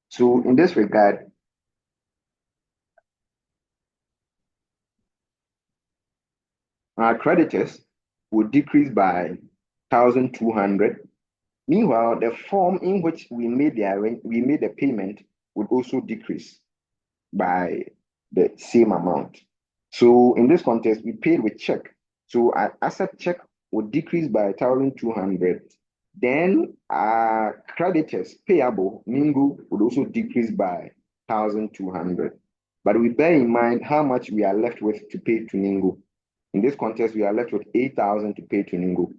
So in this regard, our creditors would decrease by 1,200. Meanwhile, the form in which we made the payment would also decrease by the same amount. So in this context, we paid with check. So our asset check would decrease by 1,200. Then our creditors payable, Ningo, would also decrease by 1,200. But we bear in mind how much we are left with to pay to Ningo. In this context, we are left with 8,000 to pay to Ningo.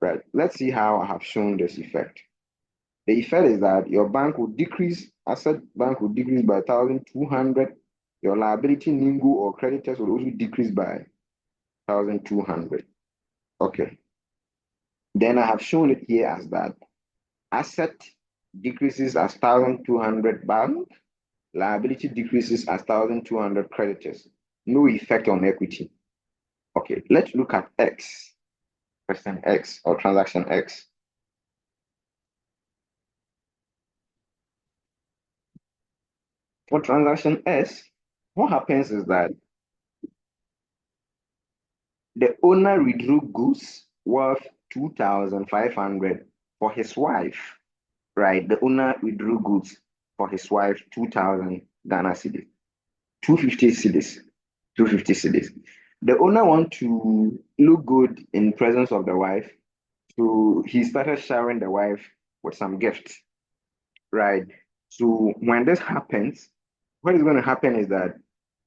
Right. Let's see how I have shown this effect. The effect is that your bank will decrease, asset bank will decrease by 1,200. Your liability, Ningo or creditors will also decrease by 1,200. Okay. Then I have shown it here as that asset decreases as 1,200 bank, liability decreases as 1,200 creditors. No effect on equity. Okay, let's look at X, question X or transaction X. For transaction S, what happens is that the owner withdrew goods worth 2,500 for his wife, right? The owner withdrew goods for his wife, 2,000 Ghana cedis, 250 cedis, 250 cedis. The owner want to look good in presence of the wife, so he started showering the wife with some gifts, right? So when this happens, what is going to happen is that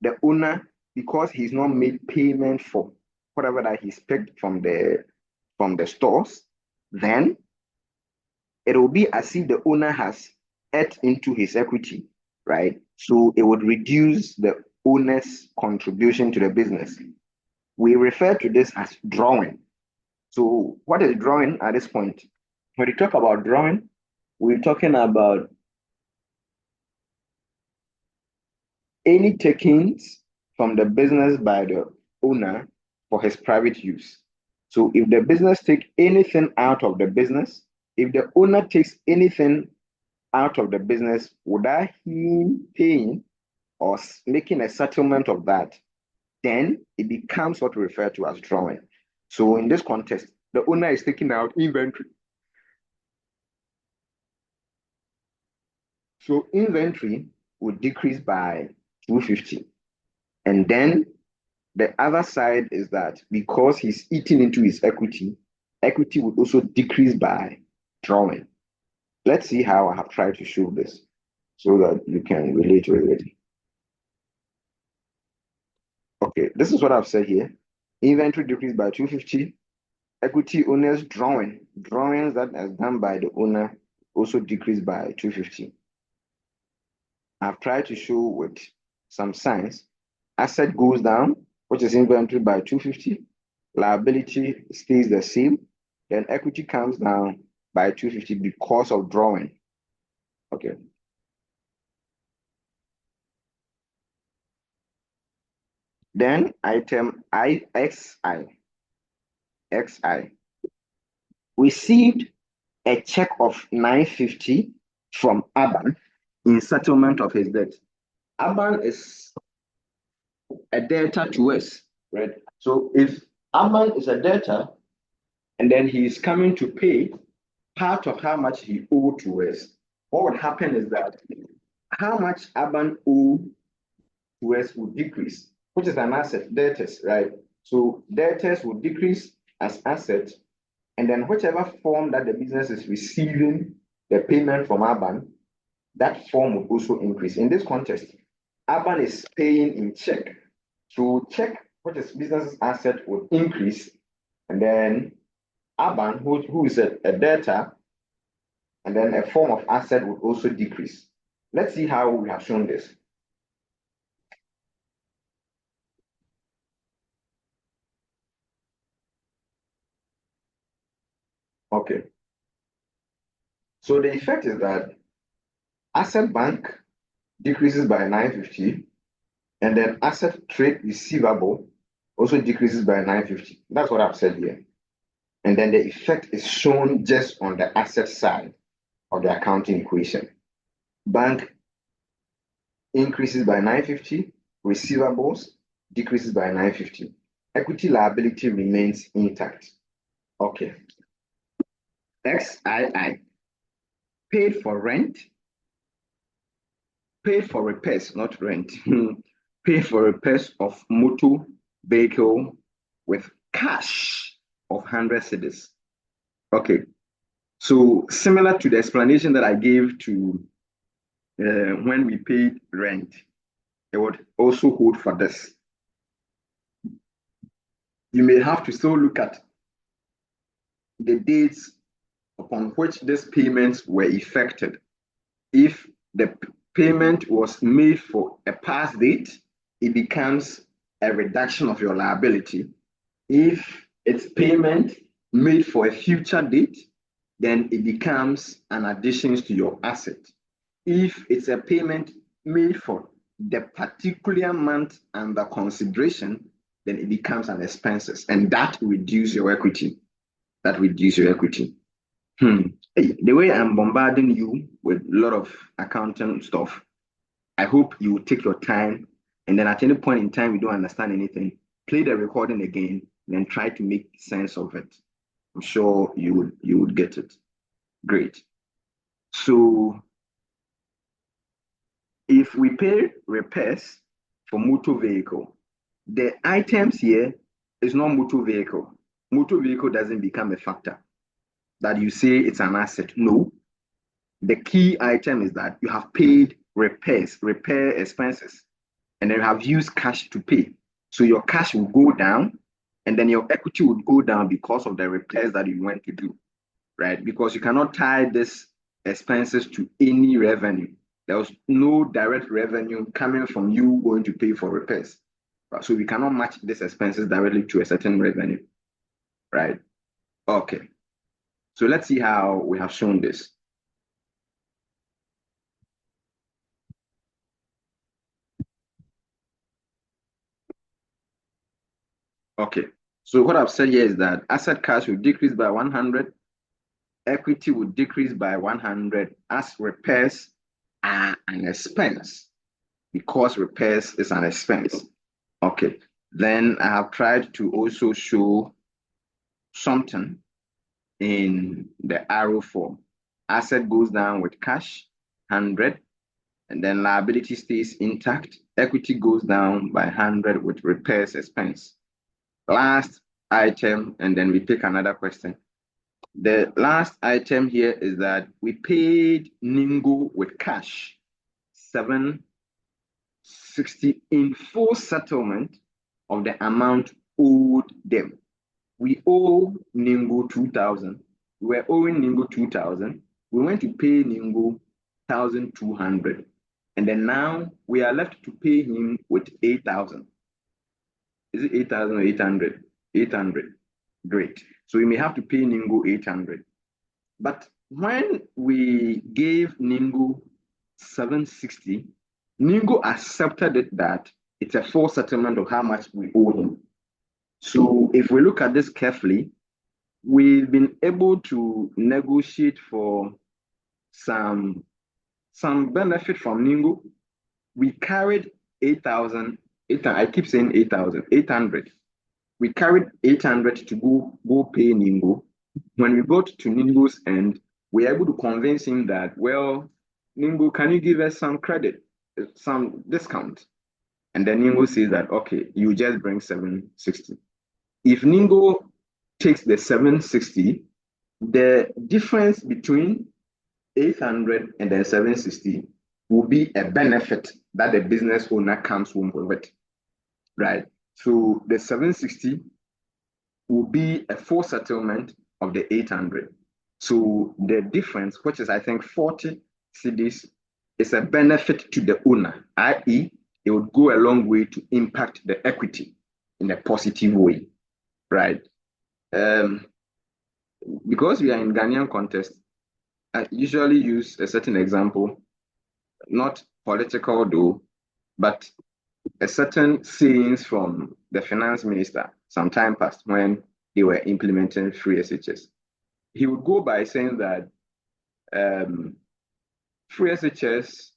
the owner, because he's not made payment for whatever that he's picked from the stores, then it will be as if the owner has ate into his equity, right? So it would reduce the owner's contribution to the business. We refer to this as drawing. So what is drawing at this point? When we talk about drawing, we're talking about any takings from the business by the owner for his private use. So if the business take anything out of the business, if the owner takes anything out of the business without him paying or making a settlement of that, then it becomes what we refer to as drawing. So in this context, the owner is taking out inventory. So inventory would decrease by 250. And then the other side is that because he's eating into his equity, equity would also decrease by drawing. Let's see how I have tried to show this so that you can relate with it. Okay, this is what I've said here. Inventory decreased by 250. Equity owners drawings that is done by the owner also decreased by 250. I've tried to show with some signs. Asset goes down, which is inventory, by 250. Liability stays the same. Then equity comes down by 250 because of drawing. Okay. Then item XI received a check of 950 from Aban in settlement of his debt. Aban is a debtor to us, right? So if Aban is a debtor and then he is coming to pay part of how much he owed to us, what would happen is that how much Aban owed to us will decrease, which is an asset, debtors, right? So debtors will decrease as assets, and then whichever form that the business is receiving the payment from Aban, that form will also increase. In this context, Aban is paying in check. So check, which is business asset, will increase, and then Aban, who is a debtor, and then a form of asset would also decrease. Let's see how we have shown this. Okay. So the effect is that asset bank decreases by 950, and then asset trade receivable also decreases by 950. That's what I've said here. And then the effect is shown just on the asset side of the accounting equation. Bank increases by 950, receivables decreases by 950. Equity liability remains intact. Okay. XII, paid for rent, paid for repairs, not rent, paid for repairs of motor vehicle with cash of 100 cedis. Okay, so similar to the explanation that I gave to when we paid rent, it would also hold for this. You may have to still look at the dates upon which these payments were effected. If the payment was made for a past date, it becomes a reduction of your liability. If it's payment made for a future date, then it becomes an addition to your asset. If it's a payment made for the particular month under consideration, then it becomes an expenses, and that reduces your equity. That reduces your equity. Hey, the way I'm bombarding you with a lot of accounting stuff, I hope you will take your time, and then at any point in time you don't understand anything, play the recording again, then try to make sense of it. I'm sure you would get it. Great. So if we pay repairs for motor vehicle, the items here is not motor vehicle. Motor vehicle doesn't become a factor that you say it's an asset. No. The key item is that you have paid repairs, repair expenses, and then you have used cash to pay. So your cash will go down, and then your equity would go down because of the repairs that you went to do, right? Because you cannot tie these expenses to any revenue. there was no direct revenue coming from you going to pay for repairs. So we cannot match these expenses directly to a certain revenue, right? Okay. So let's see how we have shown this. Okay. So what I've said here is that asset cash will decrease by 100, equity will decrease by 100 as repairs are an expense, because repairs is an expense. Okay. Then I have tried to also show something in the arrow form. Asset goes down with cash, 100, and then liability stays intact. Equity goes down by 100 with repairs expense. Last item, and then we pick another question. The last item here is that we paid Ningo with cash, 760 in full settlement of the amount owed them. We owe Ningo 2,000. We were owing Ningo 2,000. We went to pay Ningo 1,200. And then now we are left to pay him with 8,000. Is it 8,000 or 800? 800. Great. So we may have to pay Ningo 800. But when we gave Ningo 760, Ningo accepted it that it's a full settlement of how much we owe him. So if we look at this carefully, we've been able to negotiate for some benefit from Ningo. We carried 8,000. I keep saying 8,000, 800. We carried 800 to go pay Ningo. When we got to Ningo's end, we were able to convince him that, well, Ningo, can you give us some credit, some discount? And then Ningo says that, okay, you just bring 760. If Ningo takes the 760, the difference between 800 and then 760 will be a benefit that the business owner comes home with, right? So the 760 will be a full settlement of the 800. So the difference, which is I think 40 cedis, is a benefit to the owner, i.e., it would go a long way to impact the equity in a positive way, right? Because we are in Ghanaian context, I usually use a certain example, not political though, but a certain sayings from the finance minister some time past when they were implementing free SHS. He would go by saying that free SHS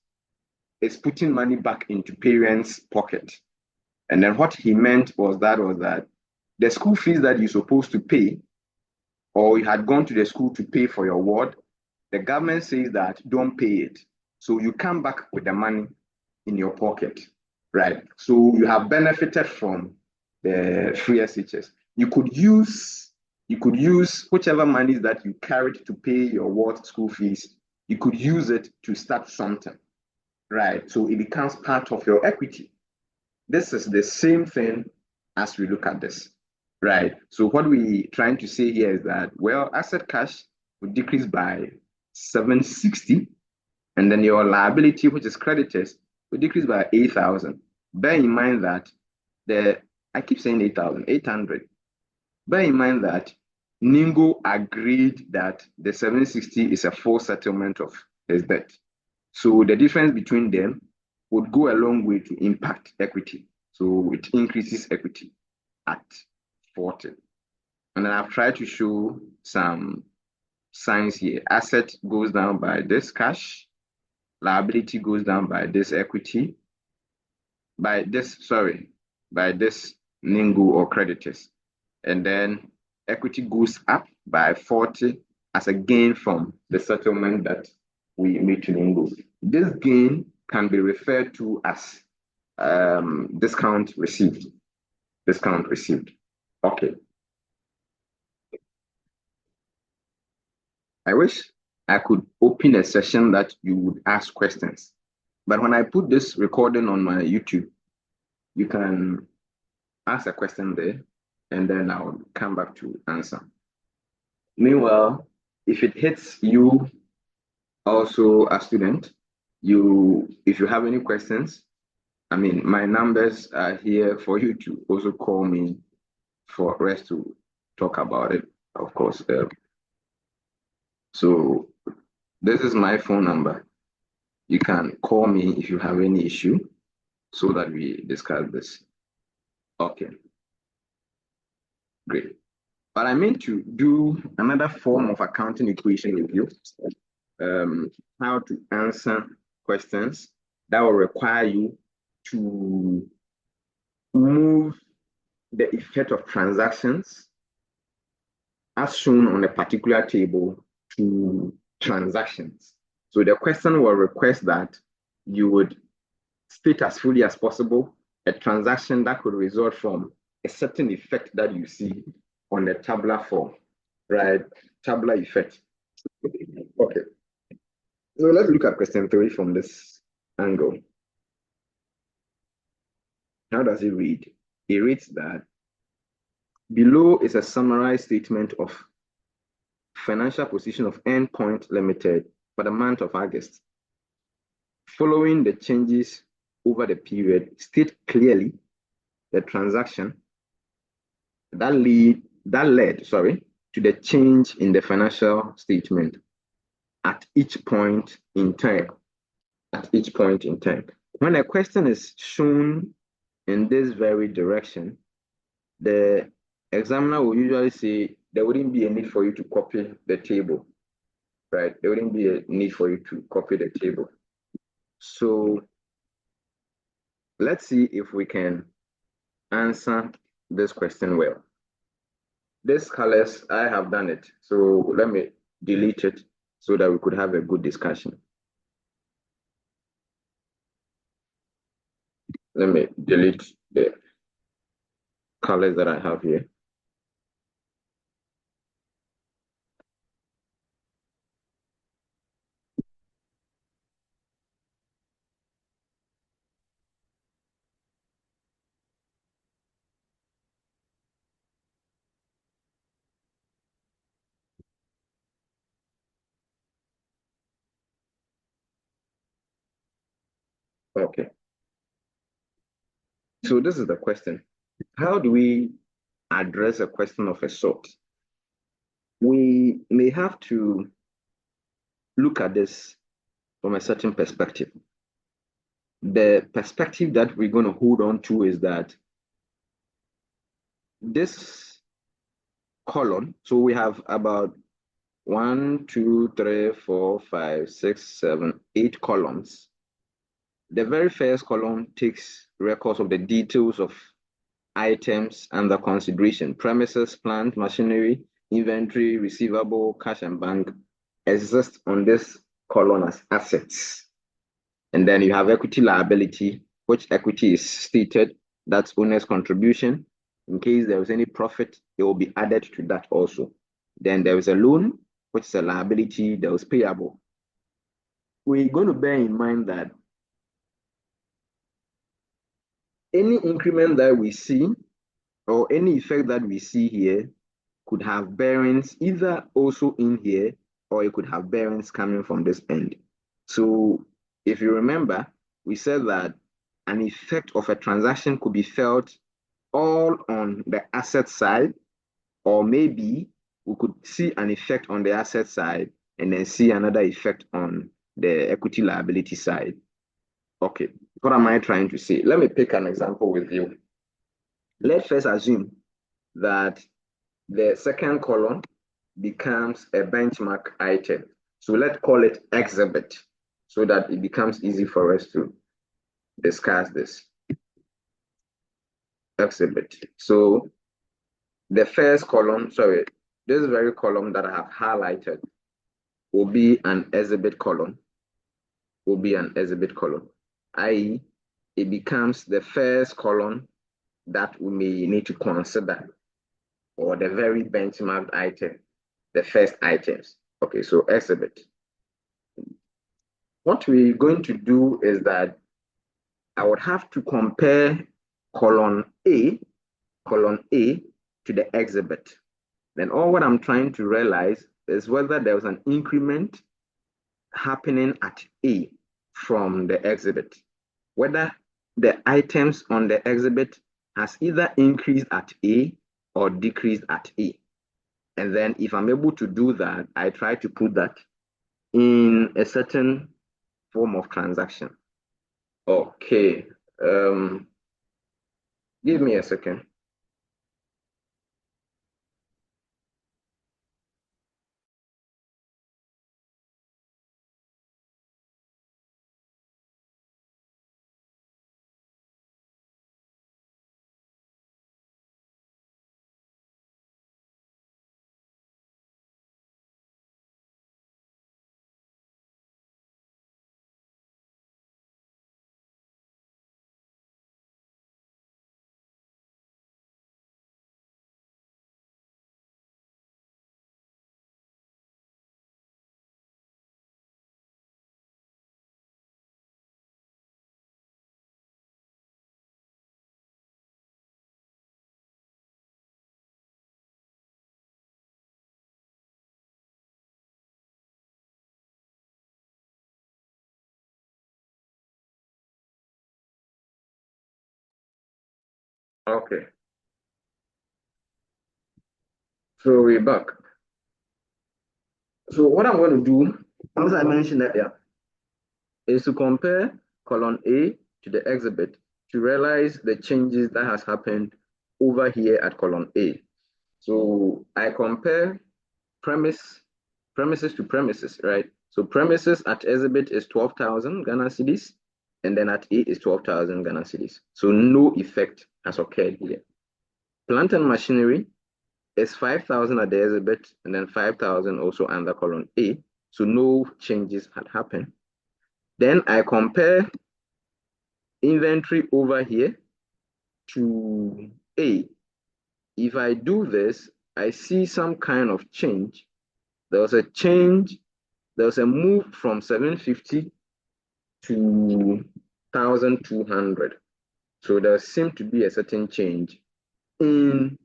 is putting money back into parents' pocket. And then what he meant was that the school fees that you're supposed to pay, or you had gone to the school to pay for your ward, the government says that don't pay it. So you come back with the money in your pocket, right? So you have benefited from the free SHS. You could use whichever money that you carried to pay your ward school fees, you could use it to start something, right? So it becomes part of your equity. This is the same thing as we look at this, right? So what we're trying to say here is that, well, asset cash will decrease by 760, and then your liability, which is creditors, will decrease by 8,000. Bear in mind that I keep saying 8,000, 800. Bear in mind that Ningo agreed that the 760 is a full settlement of his debt. So the difference between them would go a long way to impact equity. So it increases equity at 40. And then I've tried to show some signs here. Asset goes down by this cash, liability goes down by this equity, by this Ningo or creditors. And then equity goes up by 40 as a gain from the settlement that we made to Ningo. This gain can be referred to as discount received. Discount received. Okay. I wish I could open a session that you would ask questions. But when I put this recording on my YouTube, you can ask a question there, and then I'll come back to answer. Meanwhile, if it hits you also a student, if you have any questions, I mean, my numbers are here for you to also call me for us to talk about it, of course. So this is my phone number. You can call me if you have any issue so that we discuss this. Okay, great. But I meant to do another form of accounting equation with you, how to answer questions that will require you to move the effect of transactions as shown on a particular table to transactions. So the question will request that you would state as fully as possible a transaction that could result from a certain effect that you see on the tabular form, right? Tabular effect. Okay. So let's look at question 3 from this angle. How does it read? It reads that below is a summarized statement of financial position of Endpoint Limited for the month of August. Following the changes over the period, state clearly the transaction that led to the change in the financial statement at each point in time. At each point in time. When a question is shown in this very direction, the examiner will usually say there wouldn't be a need for you to copy the table, right? There wouldn't be a need for you to copy the table. So let's see if we can answer this question well. This colors, I have done it. So let me delete it so that we could have a good discussion. Let me delete the colors that I have here. Okay. So this is the question. How do we address a question of a sort? We may have to look at this from a certain perspective. The perspective that we're going to hold on to is that this column, so we have about 1, 2, 3, 4, 5, 6, 7, 8 columns. The very first column takes records of the details of items under consideration: premises, plant, machinery, inventory, receivable, cash, and bank exist on this column as assets. And then you have equity liability, which equity is stated, that's owner's contribution. In case there is any profit, it will be added to that also. Then there is a loan, which is a liability that was payable. We're going to bear in mind that any increment that we see or any effect that we see here could have bearings either also in here, or it could have bearings coming from this end. So if you remember, we said that an effect of a transaction could be felt all on the asset side, or maybe we could see an effect on the asset side and then see another effect on the equity liability side. Okay, what am I trying to say? Let me pick an example with you. Let's first assume that the second column becomes a benchmark item. So let's call it exhibit so that it becomes easy for us to discuss this. Exhibit. So the first column, this very column that I have highlighted will be an exhibit column, i.e., it becomes the first column that we may need to consider, or the very benchmarked item, the first items. Okay, so exhibit. What we're going to do is that I would have to compare column A to the exhibit. Then all what I'm trying to realize is whether there was an increment happening at A. from the exhibit, whether the items on the exhibit has either increased at A or decreased at A. And then if I'm able to do that, I try to put that in a certain form of transaction. Okay. Give me a second. Okay. So we're back. So what I'm going to do, as I mentioned earlier, is to compare column A to the exhibit to realize the changes that has happened over here at column A. So I compare premises to premises, right? So premises at exhibit is 12,000 Ghana cedis, and then at A is 12,000 Ghana cedis. So no effect has occurred here. Plant and machinery is 5,000 at the exhibit, and then 5,000 also under column A. So no changes had happened. Then I compare inventory over here to A. If I do this, I see some kind of change. There was a change, there was a move from 750 to 1,200. So there seemed to be a certain change in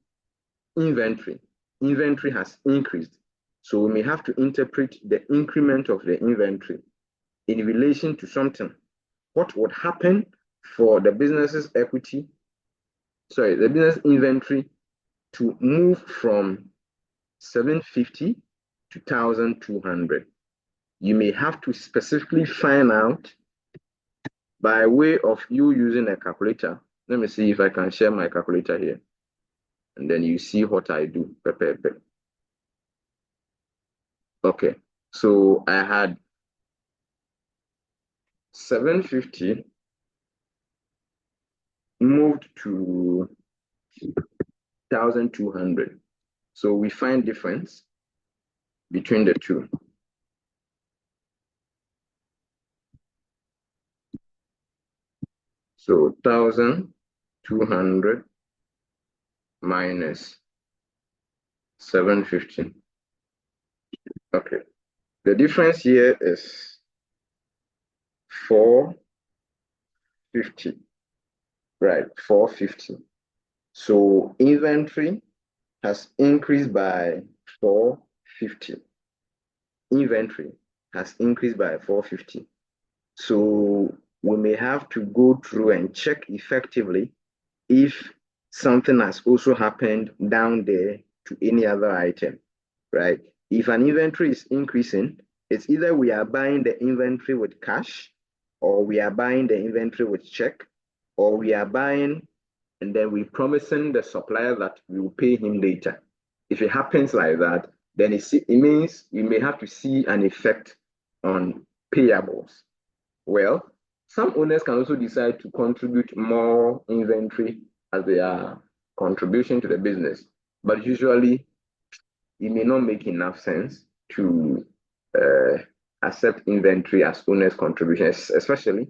inventory. Inventory has increased. So we may have to interpret the increment of the inventory in relation to something. What would happen for the business's equity, sorry, the business inventory to move from 750 to 1,200? You may have to specifically find out by way of you using a calculator. Let me see if I can share my calculator here. And then you see what I do. Okay, so I had 750 moved to 1,200. So we find difference between the two. So 1,200 minus 750. Okay, the difference here is 450, right? 450. So inventory has increased by 450. Inventory has increased by 450. So we may have to go through and check effectively if something has also happened down there to any other item, right? If an inventory is increasing, it's either we are buying the inventory with cash, or we are buying the inventory with check, or we are buying and then we're promising the supplier that we will pay him later. If it happens like that, then it means you may have to see an effect on payables. Well, some owners can also decide to contribute more inventory as their contribution to the business, but usually it may not make enough sense to accept inventory as owner's contributions, especially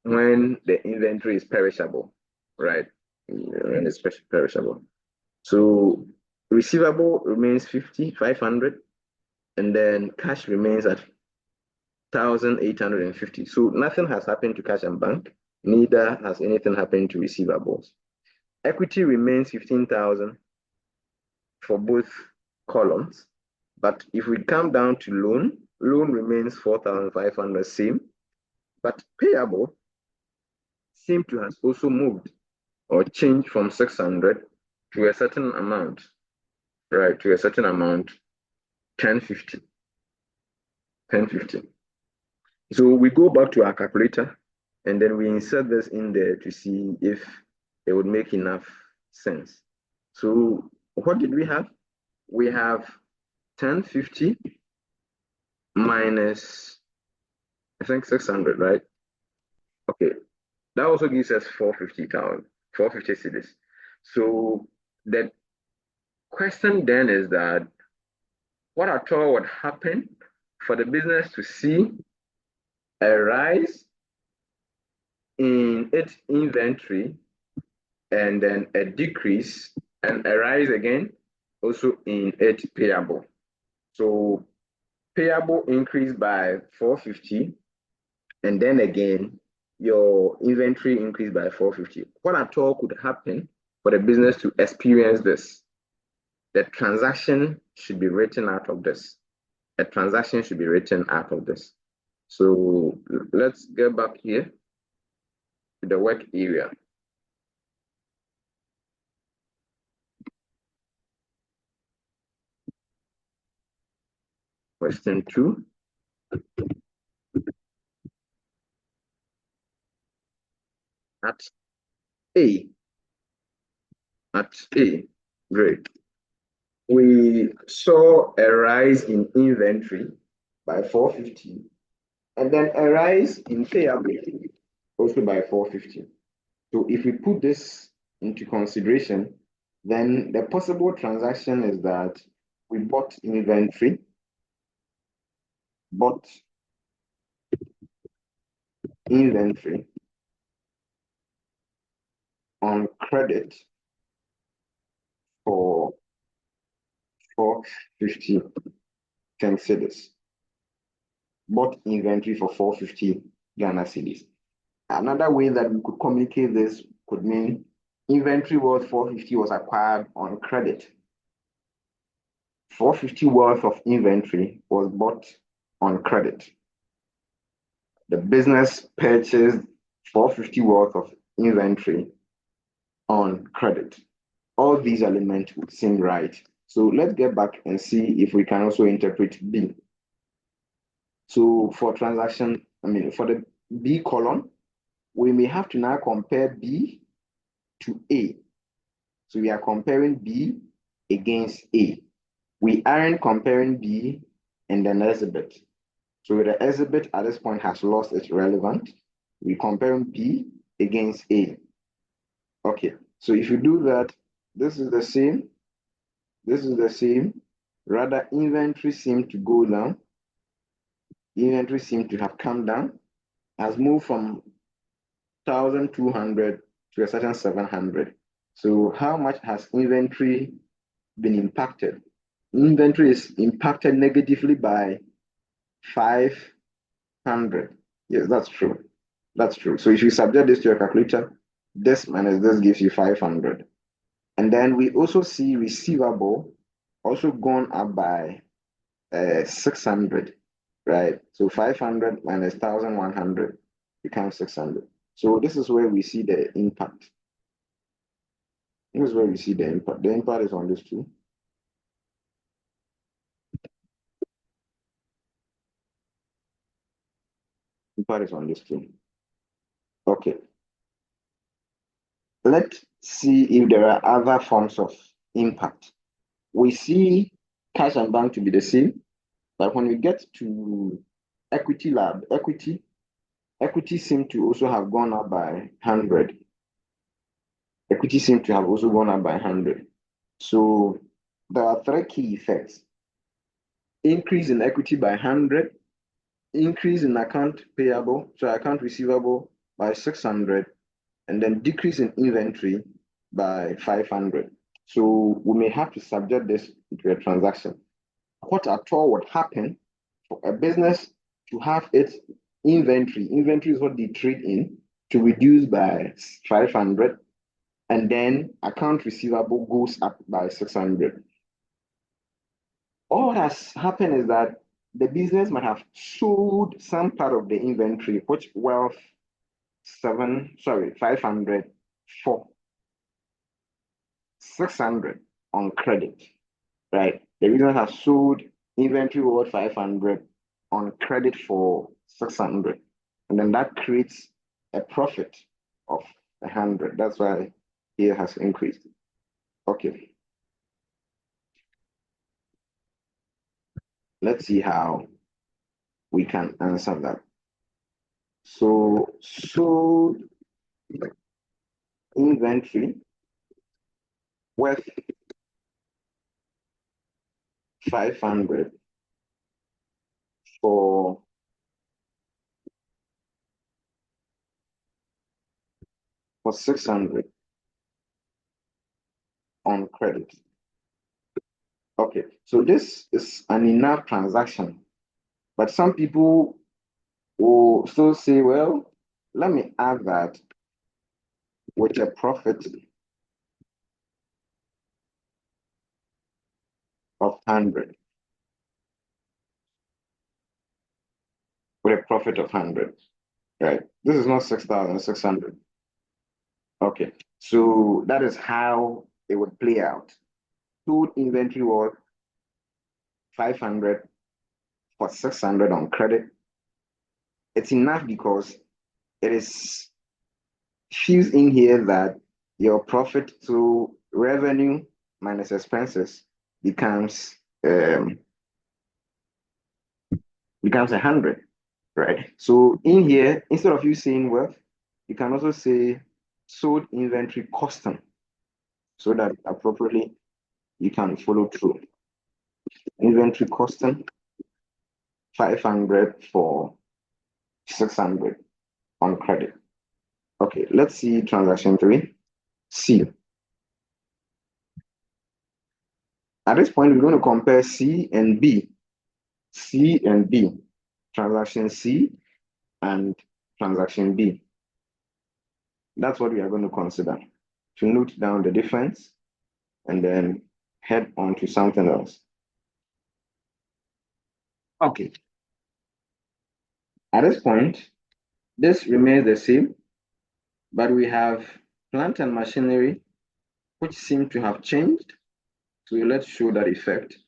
when the inventory is perishable, right? When it's perishable. So receivable remains 500, and then cash remains at 1,850. So nothing has happened to cash and bank, neither has anything happened to receivables. Equity remains 15,000 for both columns. But if we come down to loan remains 4,500, same. But payable seem to have also moved or changed from 600 to a certain amount, right? To a certain amount, 1050. 1050. So we go back to our calculator and then we insert this in there to see if it would make enough sense. So what did we have? We have 1050 minus, I think 600, right? Okay, that also gives us 450,000, 450 cedis. So the question then is that what at all would happen for the business to see a rise in its inventory and then a decrease and a rise again also in its payable. So payable increased by 450 and then again your inventory increased by 450. What at all could happen for the business to experience this? The transaction should be written out of this. A transaction should be written out of this. So let's get back here to the work area. Question 2. At A, great. We saw a rise in inventory by 450 and then a rise in payable also by 450. So if we put this into consideration, then the possible transaction is that we bought inventory, on credit for 450 cedis. Bought inventory for 450 Ghana cedis. Another way that we could communicate this could mean inventory worth 450 was acquired on credit. 450 worth of inventory was bought on credit. The business purchased 450 worth of inventory on credit. All these elements would seem right. So let's get back and see if we can also interpret B. So for transaction, for the B column, we may have to now compare B to A. So we are comparing B against A. We aren't comparing B and then exhibit. So the exhibit at this point has lost its relevance. We comparing B against A. Okay, so if you do that, this is the same. This is the same. Rather, inventory seemed to go down. Inventory seemed to have come down, has moved from 1,200 to a certain 700. So how much has inventory been impacted? Inventory is impacted negatively by 500. Yes, that's true. That's true. So if you subject this to your calculator, this minus this gives you 500. And then we also see receivable also gone up by 600, right? So 500 minus 1,100 becomes 600. So this is where we see the impact. This is where we see the impact. The impact is on this too. Impact is on this too. Okay. Let's see if there are other forms of impact. We see cash and bank to be the same, but when we get to equity lab, equity seem to also have gone up by 100. Equity seem to have also gone up by 100. So there are three key effects. Increase in equity by 100, increase in account payable, so account receivable by 600, and then decrease in inventory by 500. So we may have to subject this into a transaction. What at all would happen for a business to have its inventory is what they trade in, to reduce by 500, and then account receivable goes up by 600. All that has happened is that the business might have sold some part of the inventory, which worth 500 for 600 on credit, right? The business has sold inventory worth 500 on credit for 600, and then that creates a profit of 100. That's why here has increased. Okay. Let's see how we can answer that. So, sold inventory worth 500 for 600 on credit. Okay, so this is an enough transaction, but some people will still say, well, let me add that with a profit of 100. With a profit of 100, right? This is not 6,600. Okay, so that is how it would play out. Sold inventory worth 500 for 600 on credit. It's enough because it is fused in here that your profit to revenue minus expenses becomes 100, right? So in here, instead of you saying worth, you can also say sold inventory costing, so that appropriately you can follow through. Inventory costing 500 for 600 on credit. Okay, let's see transaction 3. C. At this point, we're going to compare C and B. C and B. Transaction C and transaction B. That's what we are going to consider. To note down the difference and then head on to something else. Okay. At this point, this remains the same, but we have plant and machinery, which seem to have changed. So let's show that effect.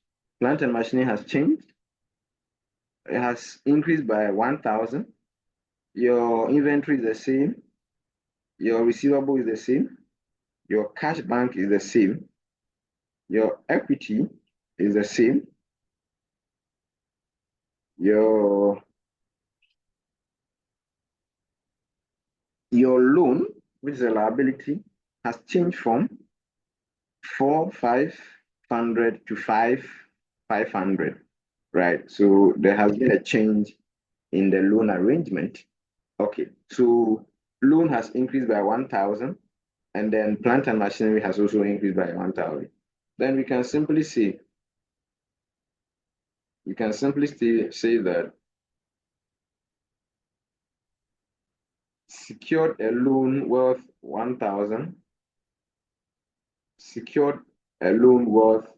Plant and machinery has changed. It has increased by 1,000. Your inventory is the same. Your receivable is the same. Your cash bank is the same. Your equity is the same. Your loan, which is a liability, has changed from 4,500 to 5,500, right? So there has been a change in the loan arrangement. Okay, so loan has increased by 1,000, and then plant and machinery has also increased by 1,000. Then we can simply say, say that secured a loan worth 1,000, secured a loan worth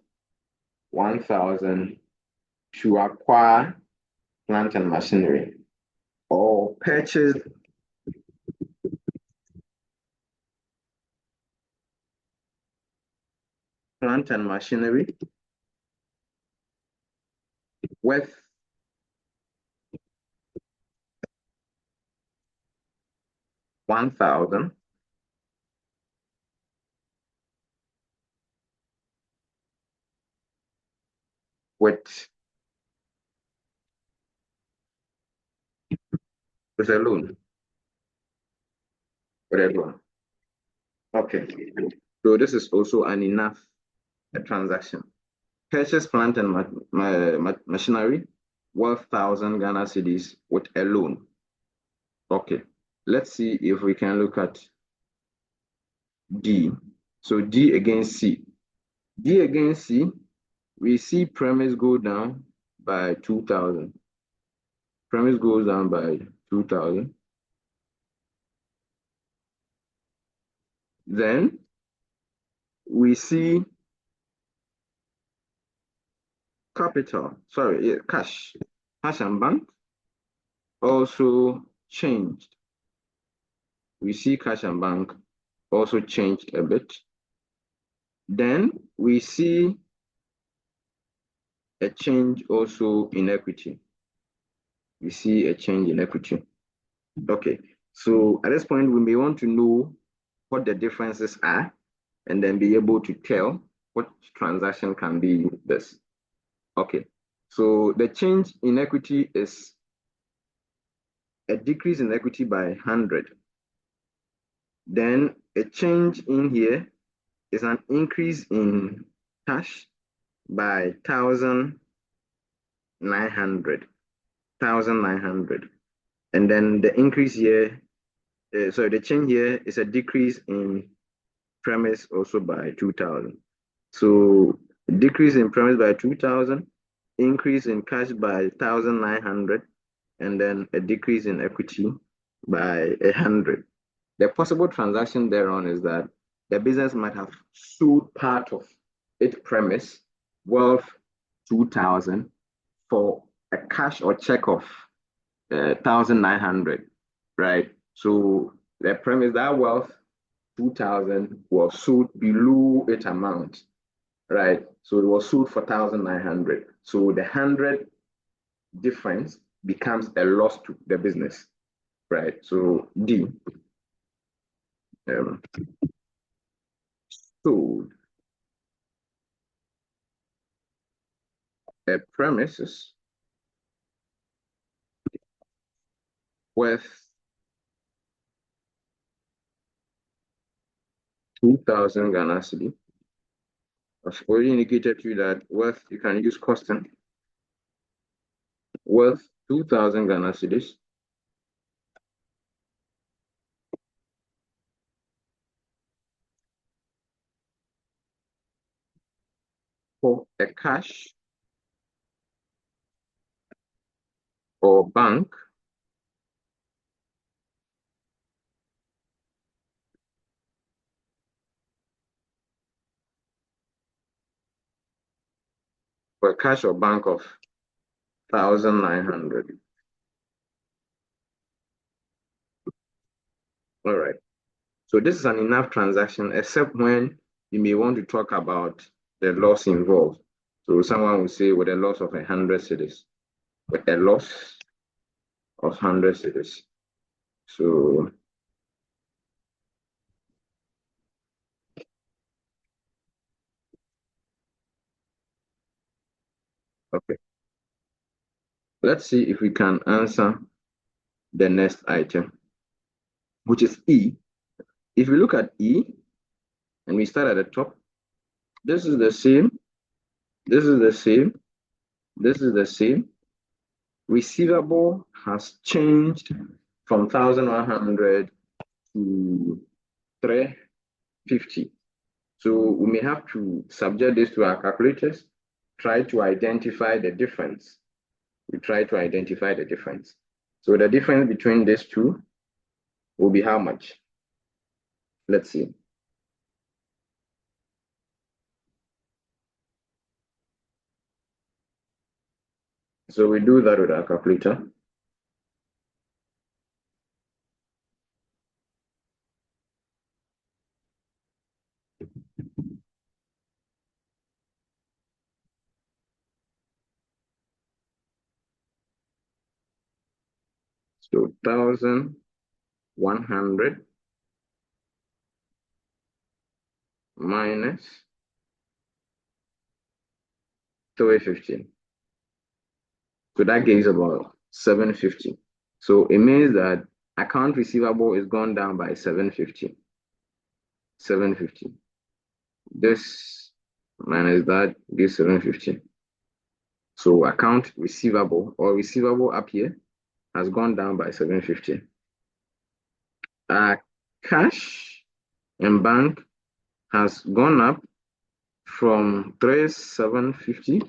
1,000 to acquire plant and machinery, or purchase plant and machinery worth 1,000 with a loan. With a loan. Okay. So this is also an enough transaction. Purchase plant and machinery worth 1,000 Ghana cedis with a loan. Okay. Let's see if we can look at D. So D against C. D against C, we see premise go down by 2,000. Premise goes down by 2,000. Then we see cash. Cash and bank also changed. We see cash and bank also changed a bit. Then we see a change also in equity. We see a change in equity. Okay, so at this point, we may want to know what the differences are and then be able to tell what transaction can be this. Okay, so the change in equity is a decrease in equity by 100. Then a change in here is an increase in cash by 1,900. And then the increase here, sorry, the change here is a decrease in premise also by 2,000. So decrease in premise by 2,000, increase in cash by 1,900, and then a decrease in equity by 100. The possible transaction thereon is that the business might have sold part of its premise worth 2,000 for a cash or check of 1,900, right? So the premise that worth 2,000 was sold below its amount, right? So it was sold for 1,900. So the 100 difference becomes a loss to the business, right? So D, sold a premises worth 2,000 Ghana cedi. I've already indicated to you that worth, you can use constant, worth 2,000 Ghana cedis for a cash or bank for a cash or bank of 1,900. All right. So this is an enough transaction, except when you may want to talk about the loss involved. So someone will say with a loss of 100 cedis, with a loss of 100 cedis. So okay, let's see if we can answer the next item, which is E. If we look at E and we start at the top, this is the same, this is the same, this is the same. Receivable has changed from 1,100 to 350. So we may have to subject this to our calculators, try to identify the difference. We try to identify the difference. So the difference between these two will be how much? Let's see. So we do that with our calculator. So 1,100 minus 350. So that gives about 750. So it means that account receivable is gone down by 750. 750. This minus that gives 750. So account receivable or receivable up here has gone down by 750. Cash and bank has gone up from 3,750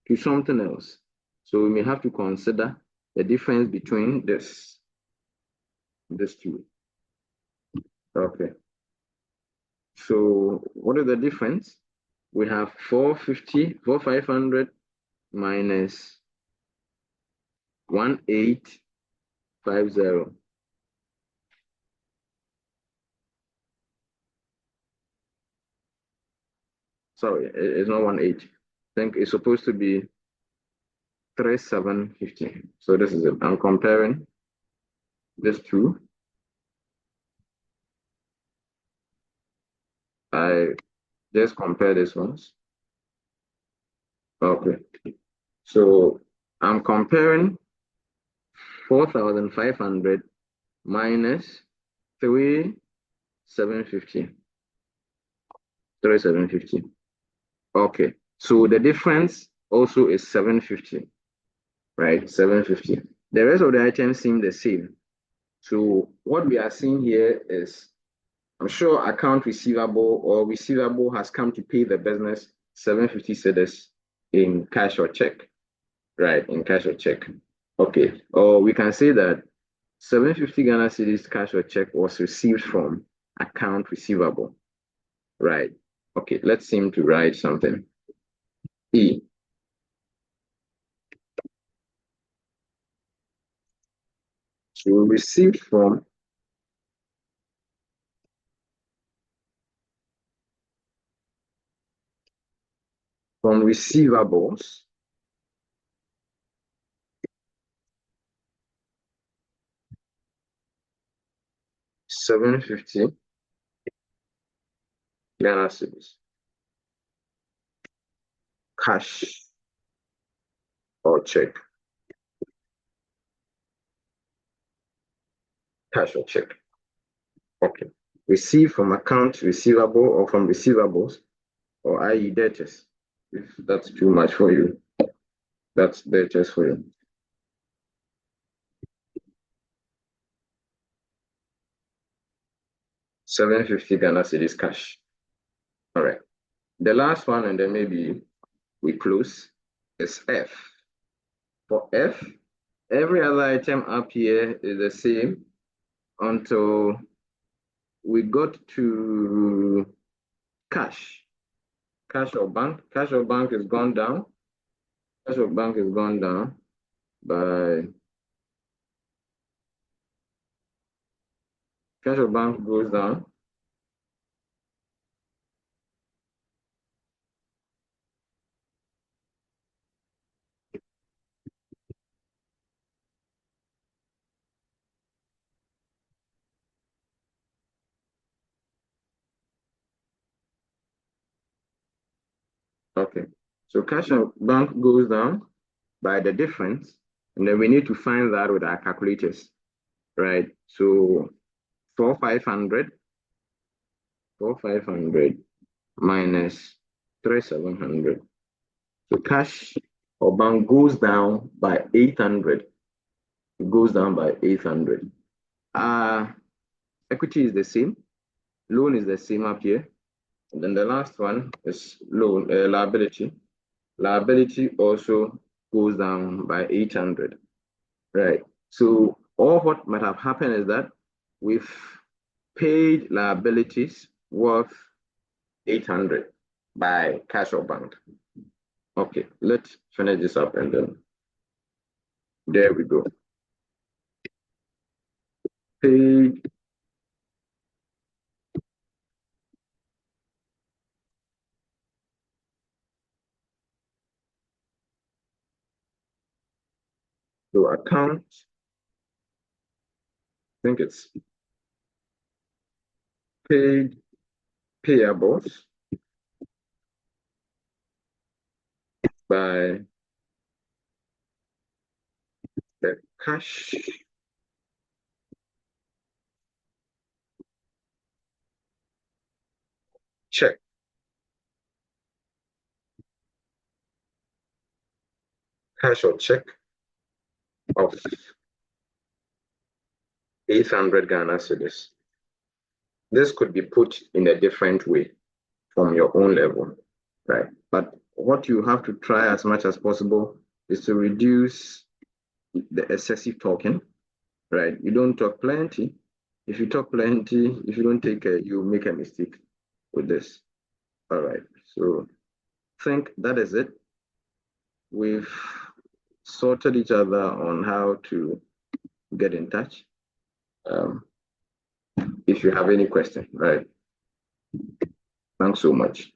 to something else. So we may have to consider the difference between this two. Okay. So what is the difference? We have 450, 4,500 minus 1850. Sorry, it's not 18. I think it's supposed to be 3750. So this is it. I'm comparing this two. I just compare this ones. Okay. So I'm comparing 4,500 minus 3,750. 3,750. Okay. So the difference also is 750, right? 750. The rest of the items seem the same. So what we are seeing here is, I'm sure account receivable or receivable has come to pay the business 750 cedis in cash or check, right? In cash or check. Okay. Or we can say that 750 Ghana cedis cash or check was received from account receivable, right? Okay, let's seem to write something. E. So received from receivables, $750 Ghana cedis. Cash or check. Cash or check. Okay. Received from account receivable or from receivables, or i.e. debtors. If that's too much for you, that's debtors for you. $750 Ghana cedis cash. All right. The last one, and then maybe we close, is F. For F, every other item up here is the same until we got to cash. Cash or bank. Cash or bank is gone down. Cash or bank is gone down by, cash or bank goes down. Okay. So cash or bank goes down by the difference, and then we need to find that with our calculators, right? So 4,500 minus 3,700. So cash or bank goes down by 800. It goes down by 800. Equity is the same. Loan is the same up here. And then the last one is loan liability. Liability also goes down by 800. Right. So all what might have happened is that we've paid liabilities worth 800 by cash or bank. Okay, let's finish this up and then there we go. Paid to account. I think it's paid payables by the cash check. Cash or check of 800 Ghana cedis. This could be put in a different way from your own level, right? But what you have to try as much as possible is to reduce the excessive talking, right? You don't talk plenty. If you talk plenty, if you don't take care, you make a mistake with this. All right. So I think that is it. We've sorted each other on how to get in touch. If you have any question, right? Thanks so much.